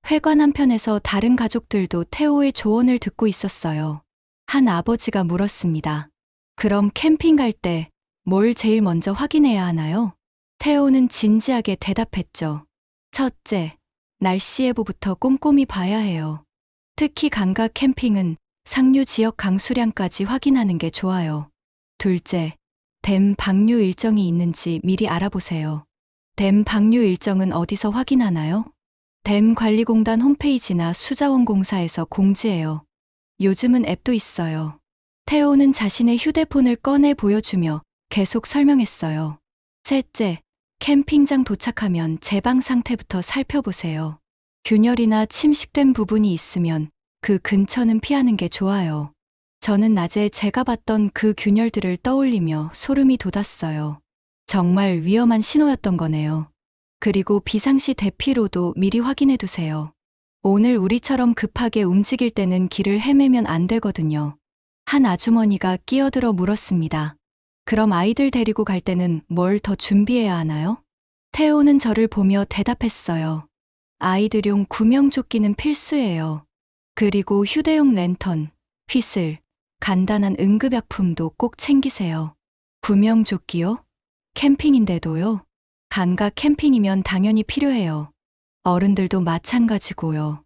회관 한편에서 다른 가족들도 태호의 조언을 듣고 있었어요. 한 아버지가 물었습니다. 그럼 캠핑 갈 때 뭘 제일 먼저 확인해야 하나요? 태호는 진지하게 대답했죠. 첫째, 날씨 예보부터 꼼꼼히 봐야 해요. 특히 감각 캠핑은 상류 지역 강수량까지 확인하는 게 좋아요. 둘째, 댐 방류 일정이 있는지 미리 알아보세요. 댐 방류 일정은 어디서 확인하나요? 댐 관리공단 홈페이지나 수자원공사에서 공지해요. 요즘은 앱도 있어요. 태호는 자신의 휴대폰을 꺼내 보여주며 계속 설명했어요. 셋째, 캠핑장 도착하면 제방 상태부터 살펴보세요. 균열이나 침식된 부분이 있으면 그 근처는 피하는 게 좋아요. 저는 낮에 제가 봤던 그 균열들을 떠올리며 소름이 돋았어요. 정말 위험한 신호였던 거네요. 그리고 비상시 대피로도 미리 확인해 두세요. 오늘 우리처럼 급하게 움직일 때는 길을 헤매면 안 되거든요. 한 아주머니가 끼어들어 물었습니다. 그럼 아이들 데리고 갈 때는 뭘 더 준비해야 하나요? 태호는 저를 보며 대답했어요. 아이들용 구명조끼는 필수예요. 그리고 휴대용 랜턴, 휘슬, 간단한 응급약품도 꼭 챙기세요. 구명조끼요? 캠핑인데도요? 감각 캠핑이면 당연히 필요해요. 어른들도 마찬가지고요.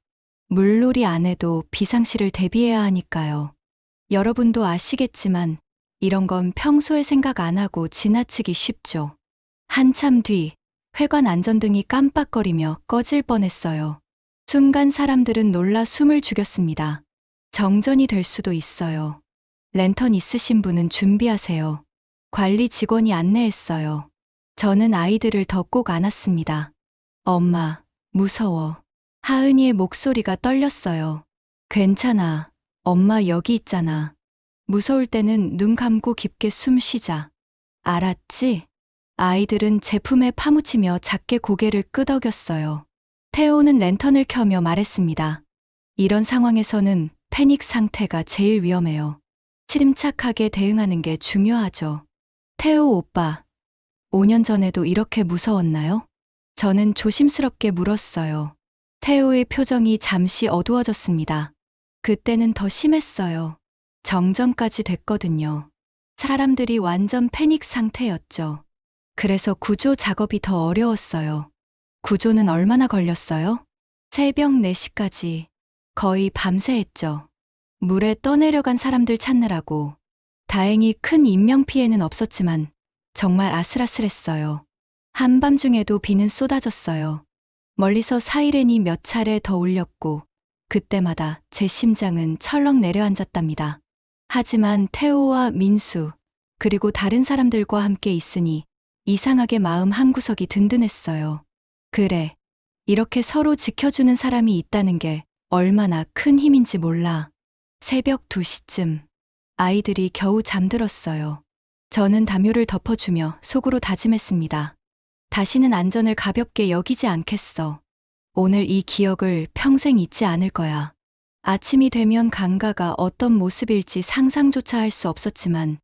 물놀이 안 해도 비상시를 대비해야 하니까요. 여러분도 아시겠지만 이런 건 평소에 생각 안 하고 지나치기 쉽죠. 한참 뒤 회관 안전등이 깜빡거리며 꺼질 뻔했어요. 순간 사람들은 놀라 숨을 죽였습니다. 정전이 될 수도 있어요. 랜턴 있으신 분은 준비하세요. 관리 직원이 안내했어요. 저는 아이들을 더 꼭 안았습니다. 엄마, 무서워. 하은이의 목소리가 떨렸어요. 괜찮아. 엄마 여기 있잖아. 무서울 때는 눈 감고 깊게 숨 쉬자. 알았지? 아이들은 제품에 파묻히며 작게 고개를 끄덕였어요. 태호는 랜턴을 켜며 말했습니다. 이런 상황에서는 패닉 상태가 제일 위험해요. 침착하게 대응하는 게 중요하죠. 태호 오빠, 5년 전에도 이렇게 무서웠나요? 저는 조심스럽게 물었어요. 태호의 표정이 잠시 어두워졌습니다. 그때는 더 심했어요. 정전까지 됐거든요. 사람들이 완전 패닉 상태였죠. 그래서 구조 작업이 더 어려웠어요. 구조는 얼마나 걸렸어요? 새벽 4시까지. 거의 밤새 했죠. 물에 떠내려간 사람들 찾느라고. 다행히 큰 인명피해는 없었지만 정말 아슬아슬했어요. 한밤중에도 비는 쏟아졌어요. 멀리서 사이렌이 몇 차례 더 울렸고 그때마다 제 심장은 철렁 내려앉았답니다. 하지만 태호와 민수 그리고 다른 사람들과 함께 있으니 이상하게 마음 한구석이 든든했어요. 그래, 이렇게 서로 지켜주는 사람이 있다는 게 얼마나 큰 힘인지 몰라. 새벽 2시쯤 아이들이 겨우 잠들었어요. 저는 담요를 덮어주며 속으로 다짐했습니다. 다시는 안전을 가볍게 여기지 않겠어. 오늘 이 기억을 평생 잊지 않을 거야. 아침이 되면 강가가 어떤 모습일지 상상조차 할 수 없었지만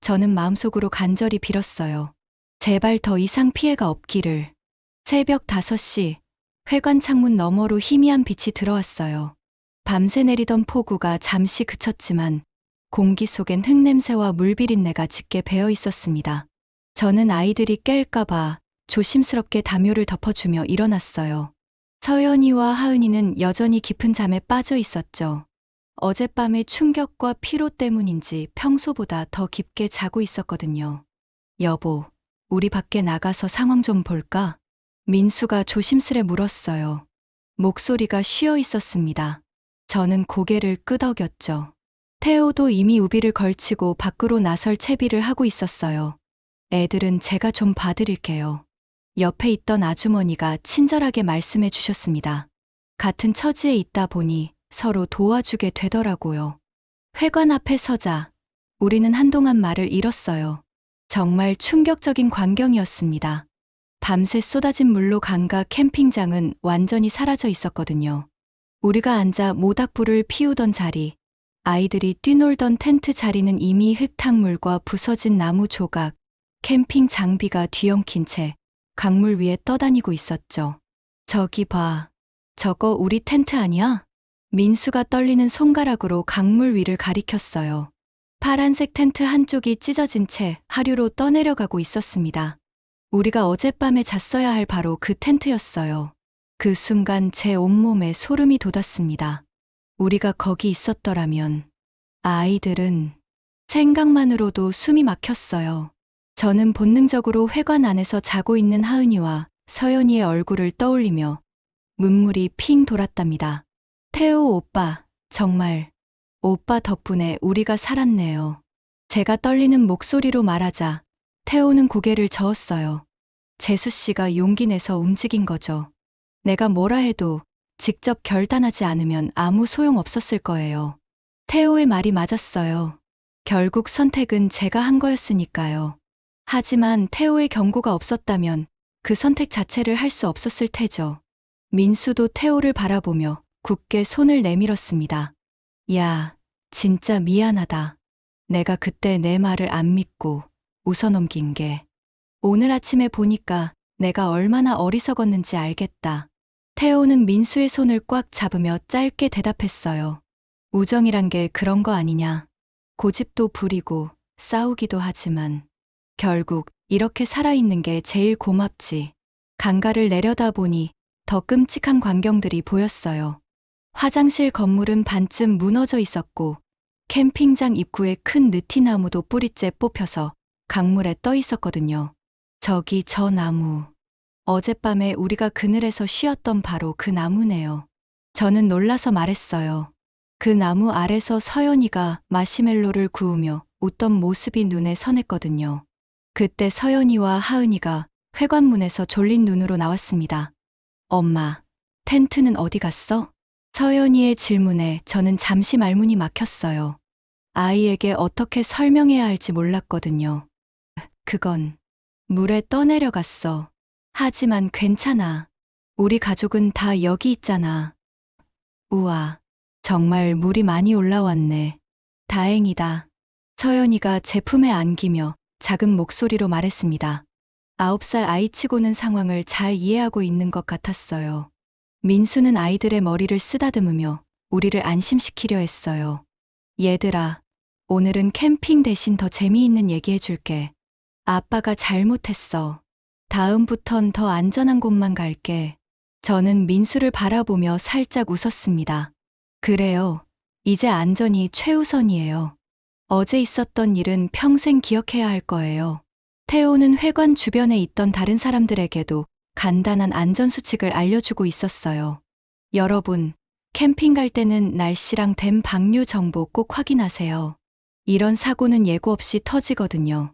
저는 마음속으로 간절히 빌었어요. 제발 더 이상 피해가 없기를. 새벽 5시 회관 창문 너머로 희미한 빛이 들어왔어요. 밤새 내리던 폭우가 잠시 그쳤지만 공기 속엔 흙냄새와 물비린내가 짙게 배어 있었습니다. 저는 아이들이 깰까봐 조심스럽게 담요를 덮어주며 일어났어요. 서연이와 하은이는 여전히 깊은 잠에 빠져 있었죠. 어젯밤의 충격과 피로 때문인지 평소보다 더 깊게 자고 있었거든요. 여보, 우리 밖에 나가서 상황 좀 볼까? 민수가 조심스레 물었어요. 목소리가 쉬어 있었습니다. 저는 고개를 끄덕였죠. 태호도 이미 우비를 걸치고 밖으로 나설 채비를 하고 있었어요. 애들은 제가 좀 봐드릴게요. 옆에 있던 아주머니가 친절하게 말씀해 주셨습니다. 같은 처지에 있다 보니 서로 도와주게 되더라고요. 회관 앞에 서자 우리는 한동안 말을 잃었어요. 정말 충격적인 광경이었습니다. 밤새 쏟아진 물로 강가 캠핑장은 완전히 사라져 있었거든요. 우리가 앉아 모닥불을 피우던 자리, 아이들이 뛰놀던 텐트 자리는 이미 흙탕물과 부서진 나무 조각, 캠핑 장비가 뒤엉킨 채 강물 위에 떠다니고 있었죠. 저기 봐. 저거 우리 텐트 아니야? 민수가 떨리는 손가락으로 강물 위를 가리켰어요. 파란색 텐트 한쪽이 찢어진 채 하류로 떠내려가고 있었습니다. 우리가 어젯밤에 잤어야 할 바로 그 텐트였어요. 그 순간 제 온몸에 소름이 돋았습니다. 우리가 거기 있었더라면 아이들은 생각만으로도 숨이 막혔어요. 저는 본능적으로 회관 안에서 자고 있는 하은이와 서연이의 얼굴을 떠올리며 눈물이 핑 돌았답니다. 태호 오빠, 정말 오빠 덕분에 우리가 살았네요. 제가 떨리는 목소리로 말하자 태호는 고개를 저었어요. 재수 씨가 용기 내서 움직인 거죠. 내가 뭐라 해도 직접 결단하지 않으면 아무 소용 없었을 거예요. 태호의 말이 맞았어요. 결국 선택은 제가 한 거였으니까요. 하지만 태호의 경고가 없었다면 그 선택 자체를 할 수 없었을 테죠. 민수도 태호를 바라보며 굳게 손을 내밀었습니다. 야, 진짜 미안하다. 내가 그때 내 말을 안 믿고 웃어넘긴 게. 오늘 아침에 보니까 내가 얼마나 어리석었는지 알겠다. 태호는 민수의 손을 꽉 잡으며 짧게 대답했어요. 우정이란 게 그런 거 아니냐. 고집도 부리고 싸우기도 하지만 결국 이렇게 살아있는 게 제일 고맙지. 강가를 내려다보니 더 끔찍한 광경들이 보였어요. 화장실 건물은 반쯤 무너져 있었고 캠핑장 입구에 큰 느티나무도 뿌리째 뽑혀서 강물에 떠 있었거든요. 저기 저 나무. 어젯밤에 우리가 그늘에서 쉬었던 바로 그 나무네요. 저는 놀라서 말했어요. 그 나무 아래서 서연이가 마시멜로를 구우며 웃던 모습이 눈에 선했거든요. 그때 서연이와 하은이가 회관문에서 졸린 눈으로 나왔습니다. 엄마, 텐트는 어디 갔어? 서연이의 질문에 저는 잠시 말문이 막혔어요. 아이에게 어떻게 설명해야 할지 몰랐거든요. 그건 물에 떠내려갔어. 하지만 괜찮아. 우리 가족은 다 여기 있잖아. 우와, 정말 물이 많이 올라왔네. 다행이다. 서연이가 제 품에 안기며 작은 목소리로 말했습니다. 9살 아이치고는 상황을 잘 이해하고 있는 것 같았어요. 민수는 아이들의 머리를 쓰다듬으며 우리를 안심시키려 했어요. 얘들아, 오늘은 캠핑 대신 더 재미있는 얘기 해줄게. 아빠가 잘못했어. 다음부턴 더 안전한 곳만 갈게. 저는 민수를 바라보며 살짝 웃었습니다. 그래요. 이제 안전이 최우선이에요. 어제 있었던 일은 평생 기억해야 할 거예요. 태호는 회관 주변에 있던 다른 사람들에게도 간단한 안전수칙을 알려주고 있었어요. 여러분, 캠핑 갈 때는 날씨랑 댐 방류 정보 꼭 확인하세요. 이런 사고는 예고 없이 터지거든요.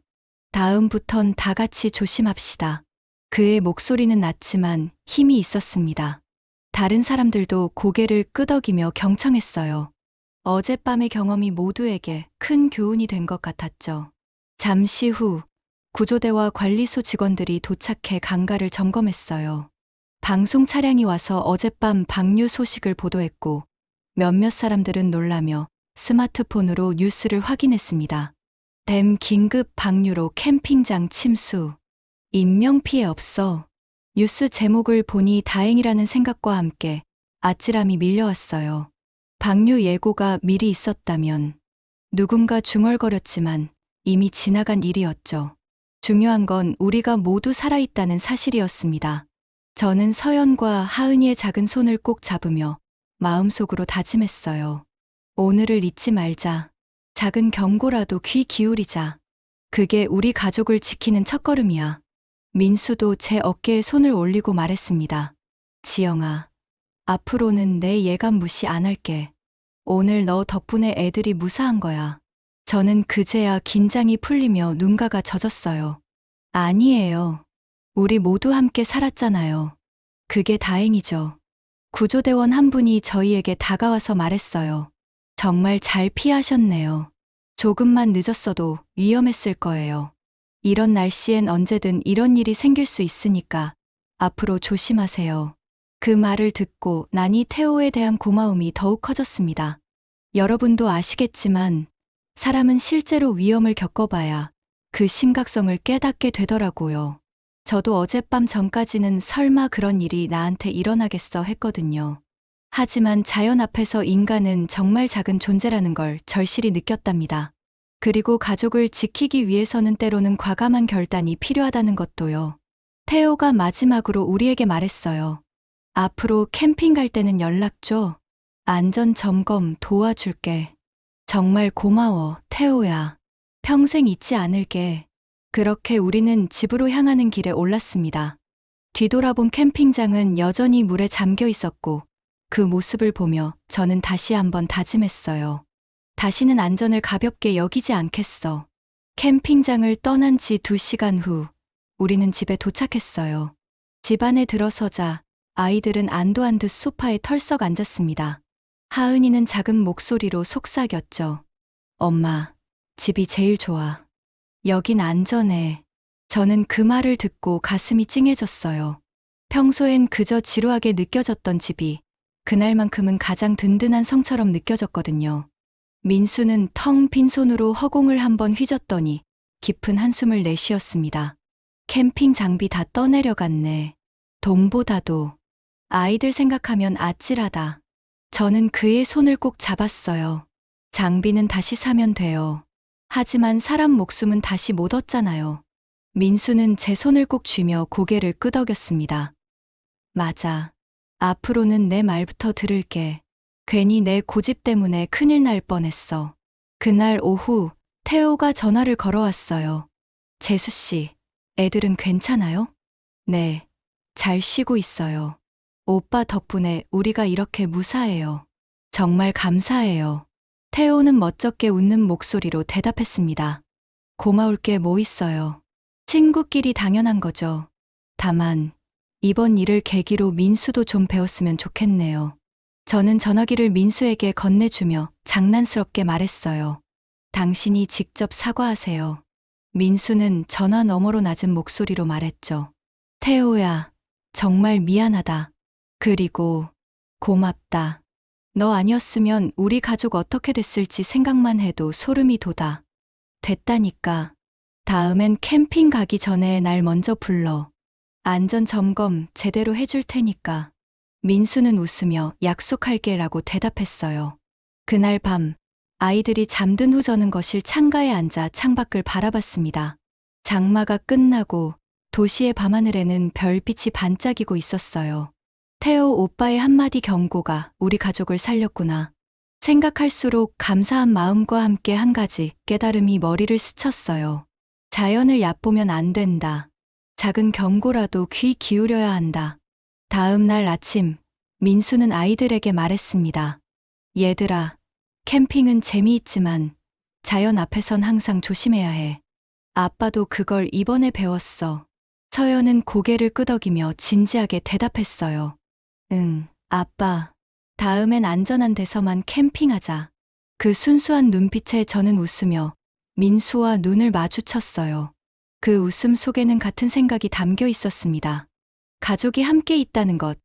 다음부턴 다 같이 조심합시다. 그의 목소리는 낮지만 힘이 있었습니다. 다른 사람들도 고개를 끄덕이며 경청했어요. 어젯밤의 경험이 모두에게 큰 교훈이 된 것 같았죠. 잠시 후 구조대와 관리소 직원들이 도착해 강가를 점검했어요. 방송 차량이 와서 어젯밤 방류 소식을 보도했고 몇몇 사람들은 놀라며 스마트폰으로 뉴스를 확인했습니다. 댐 긴급 방류로 캠핑장 침수. 인명피해 없어. 뉴스 제목을 보니 다행이라는 생각과 함께 아찔함이 밀려왔어요. 방류 예고가 미리 있었다면 누군가 중얼거렸지만 이미 지나간 일이었죠. 중요한 건 우리가 모두 살아있다는 사실이었습니다. 저는 서연과 하은이의 작은 손을 꼭 잡으며 마음속으로 다짐했어요. 오늘을 잊지 말자. 작은 경고라도 귀 기울이자. 그게 우리 가족을 지키는 첫걸음이야. 민수도 제 어깨에 손을 올리고 말했습니다. 지영아, 앞으로는 내 예감 무시 안 할게. 오늘 너 덕분에 애들이 무사한 거야. 저는 그제야 긴장이 풀리며 눈가가 젖었어요. 아니에요. 우리 모두 함께 살았잖아요. 그게 다행이죠. 구조대원 한 분이 저희에게 다가와서 말했어요. 정말 잘 피하셨네요. 조금만 늦었어도 위험했을 거예요. 이런 날씨엔 언제든 이런 일이 생길 수 있으니까 앞으로 조심하세요. 그 말을 듣고 나니 태호에 대한 고마움이 더욱 커졌습니다. 여러분도 아시겠지만 사람은 실제로 위험을 겪어봐야 그 심각성을 깨닫게 되더라고요. 저도 어젯밤 전까지는 설마 그런 일이 나한테 일어나겠어 했거든요. 하지만 자연 앞에서 인간은 정말 작은 존재라는 걸 절실히 느꼈답니다. 그리고 가족을 지키기 위해서는 때로는 과감한 결단이 필요하다는 것도요. 태호가 마지막으로 우리에게 말했어요. 앞으로 캠핑 갈 때는 연락 줘. 안전 점검 도와줄게. 정말 고마워, 태호야. 평생 잊지 않을게. 그렇게 우리는 집으로 향하는 길에 올랐습니다. 뒤돌아본 캠핑장은 여전히 물에 잠겨 있었고 그 모습을 보며 저는 다시 한번 다짐했어요. 다시는 안전을 가볍게 여기지 않겠어. 캠핑장을 떠난 지 2시간 후 우리는 집에 도착했어요. 집 안에 들어서자 아이들은 안도한 듯 소파에 털썩 앉았습니다. 하은이는 작은 목소리로 속삭였죠. 엄마, 집이 제일 좋아. 여긴 안전해. 저는 그 말을 듣고 가슴이 찡해졌어요. 평소엔 그저 지루하게 느껴졌던 집이 그날만큼은 가장 든든한 성처럼 느껴졌거든요. 민수는 텅 빈 손으로 허공을 한번 휘젓더니 깊은 한숨을 내쉬었습니다. 캠핑 장비 다 떠내려갔네. 돈보다도. 아이들 생각하면 아찔하다. 저는 그의 손을 꼭 잡았어요. 장비는 다시 사면 돼요. 하지만 사람 목숨은 다시 못 얻잖아요. 민수는 제 손을 꼭 쥐며 고개를 끄덕였습니다. 맞아. 앞으로는 내 말부터 들을게. 괜히 내 고집 때문에 큰일 날 뻔했어. 그날 오후 태호가 전화를 걸어왔어요. 재수 씨, 애들은 괜찮아요? 네, 잘 쉬고 있어요. 오빠 덕분에 우리가 이렇게 무사해요. 정말 감사해요. 태호는 멋쩍게 웃는 목소리로 대답했습니다. 고마울 게 뭐 있어요. 친구끼리 당연한 거죠. 다만 이번 일을 계기로 민수도 좀 배웠으면 좋겠네요. 저는 전화기를 민수에게 건네주며 장난스럽게 말했어요. 당신이 직접 사과하세요. 민수는 전화 너머로 낮은 목소리로 말했죠. 태호야, 정말 미안하다. 그리고 고맙다. 너 아니었으면 우리 가족 어떻게 됐을지 생각만 해도 소름이 돋아. 됐다니까. 다음엔 캠핑 가기 전에 날 먼저 불러. 안전 점검 제대로 해줄 테니까. 민수는 웃으며 약속할게라고 대답했어요. 그날 밤 아이들이 잠든 후 저는 거실 창가에 앉아 창밖을 바라봤습니다. 장마가 끝나고 도시의 밤하늘에는 별빛이 반짝이고 있었어요. 태호 오빠의 한마디 경고가 우리 가족을 살렸구나. 생각할수록 감사한 마음과 함께 한 가지 깨달음이 머리를 스쳤어요. 자연을 얕보면 안 된다. 작은 경고라도 귀 기울여야 한다. 다음 날 아침, 민수는 아이들에게 말했습니다. 얘들아, 캠핑은 재미있지만 자연 앞에선 항상 조심해야 해. 아빠도 그걸 이번에 배웠어. 서연은 고개를 끄덕이며 진지하게 대답했어요. 응, 아빠. 다음엔 안전한 데서만 캠핑하자. 그 순수한 눈빛에 저는 웃으며 민수와 눈을 마주쳤어요. 그 웃음 속에는 같은 생각이 담겨 있었습니다. 가족이 함께 있다는 것,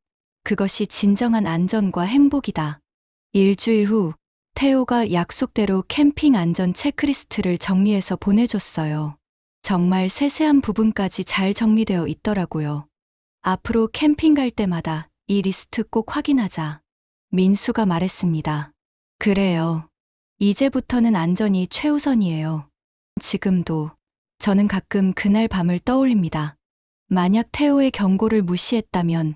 그것이 진정한 안전과 행복이다. 일주일 후, 태호가 약속대로 캠핑 안전 체크리스트를 정리해서 보내줬어요. 정말 세세한 부분까지 잘 정리되어 있더라고요. 앞으로 캠핑 갈 때마다 이 리스트 꼭 확인하자. 민수가 말했습니다. 그래요. 이제부터는 안전이 최우선이에요. 지금도 저는 가끔 그날 밤을 떠올립니다. 만약 태호의 경고를 무시했다면,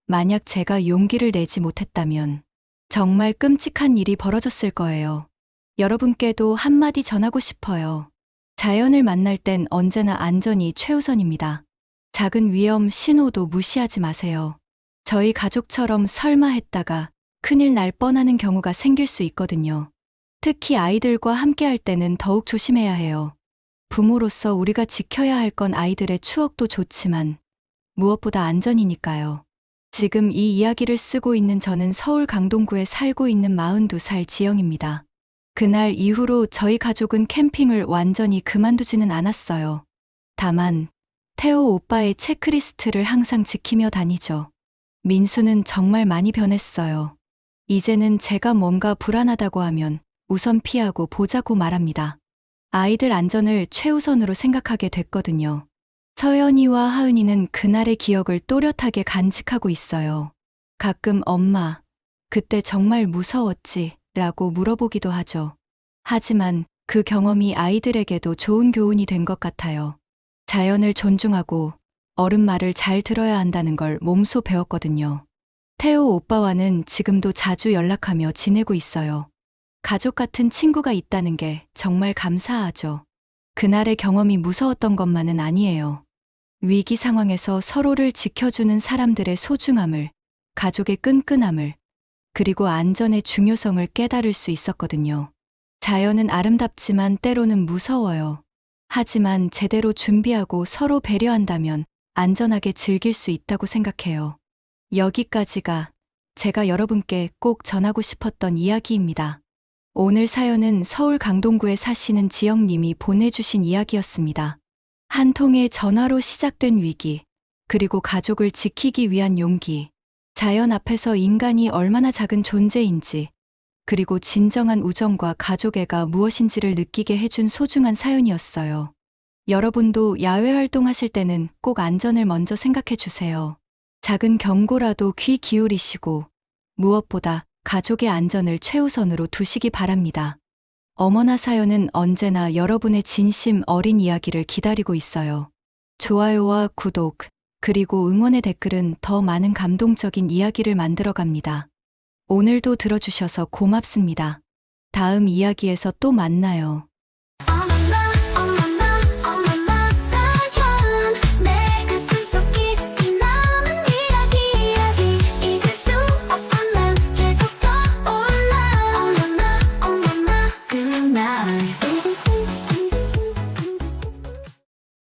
만약 제가 용기를 내지 못했다면, 정말 끔찍한 일이 벌어졌을 거예요. 여러분께도 한마디 전하고 싶어요. 자연을 만날 땐 언제나 안전이 최우선입니다. 작은 위험 신호도 무시하지 마세요. 저희 가족처럼 설마 했다가 큰일 날 뻔하는 경우가 생길 수 있거든요. 특히 아이들과 함께 할 때는 더욱 조심해야 해요. 부모로서 우리가 지켜야 할 건 아이들의 추억도 좋지만 무엇보다 안전이니까요. 지금 이 이야기를 쓰고 있는 저는 서울 강동구에 살고 있는 42살 지영입니다. 그날 이후로 저희 가족은 캠핑을 완전히 그만두지는 않았어요. 다만 태호 오빠의 체크리스트를 항상 지키며 다니죠. 민수는 정말 많이 변했어요. 이제는 제가 뭔가 불안하다고 하면 우선 피하고 보자고 말합니다. 아이들 안전을 최우선으로 생각하게 됐거든요. 서연이와 하은이는 그날의 기억을 또렷하게 간직하고 있어요. 가끔 엄마, 그때 정말 무서웠지? 라고 물어보기도 하죠. 하지만 그 경험이 아이들에게도 좋은 교훈이 된 것 같아요. 자연을 존중하고 어른 말을 잘 들어야 한다는 걸 몸소 배웠거든요. 태호 오빠와는 지금도 자주 연락하며 지내고 있어요. 가족 같은 친구가 있다는 게 정말 감사하죠. 그날의 경험이 무서웠던 것만은 아니에요. 위기 상황에서 서로를 지켜주는 사람들의 소중함을, 가족의 끈끈함을, 그리고 안전의 중요성을 깨달을 수 있었거든요. 자연은 아름답지만 때로는 무서워요. 하지만 제대로 준비하고 서로 배려한다면 안전하게 즐길 수 있다고 생각해요. 여기까지가 제가 여러분께 꼭 전하고 싶었던 이야기입니다. 오늘 사연은 서울 강동구에 사시는 지영님이 보내주신 이야기였습니다. 한 통의 전화로 시작된 위기, 그리고 가족을 지키기 위한 용기, 자연 앞에서 인간이 얼마나 작은 존재인지, 그리고 진정한 우정과 가족애가 무엇인지를 느끼게 해준 소중한 사연이었어요. 여러분도 야외 활동하실 때는 꼭 안전을 먼저 생각해 주세요. 작은 경고라도 귀 기울이시고 무엇보다 가족의 안전을 최우선으로 두시기 바랍니다. 어머나 사연은 언제나 여러분의 진심 어린 이야기를 기다리고 있어요. 좋아요와 구독, 그리고 응원의 댓글은 더 많은 감동적인 이야기를 만들어갑니다. 오늘도 들어주셔서 고맙습니다. 다음 이야기에서 또 만나요.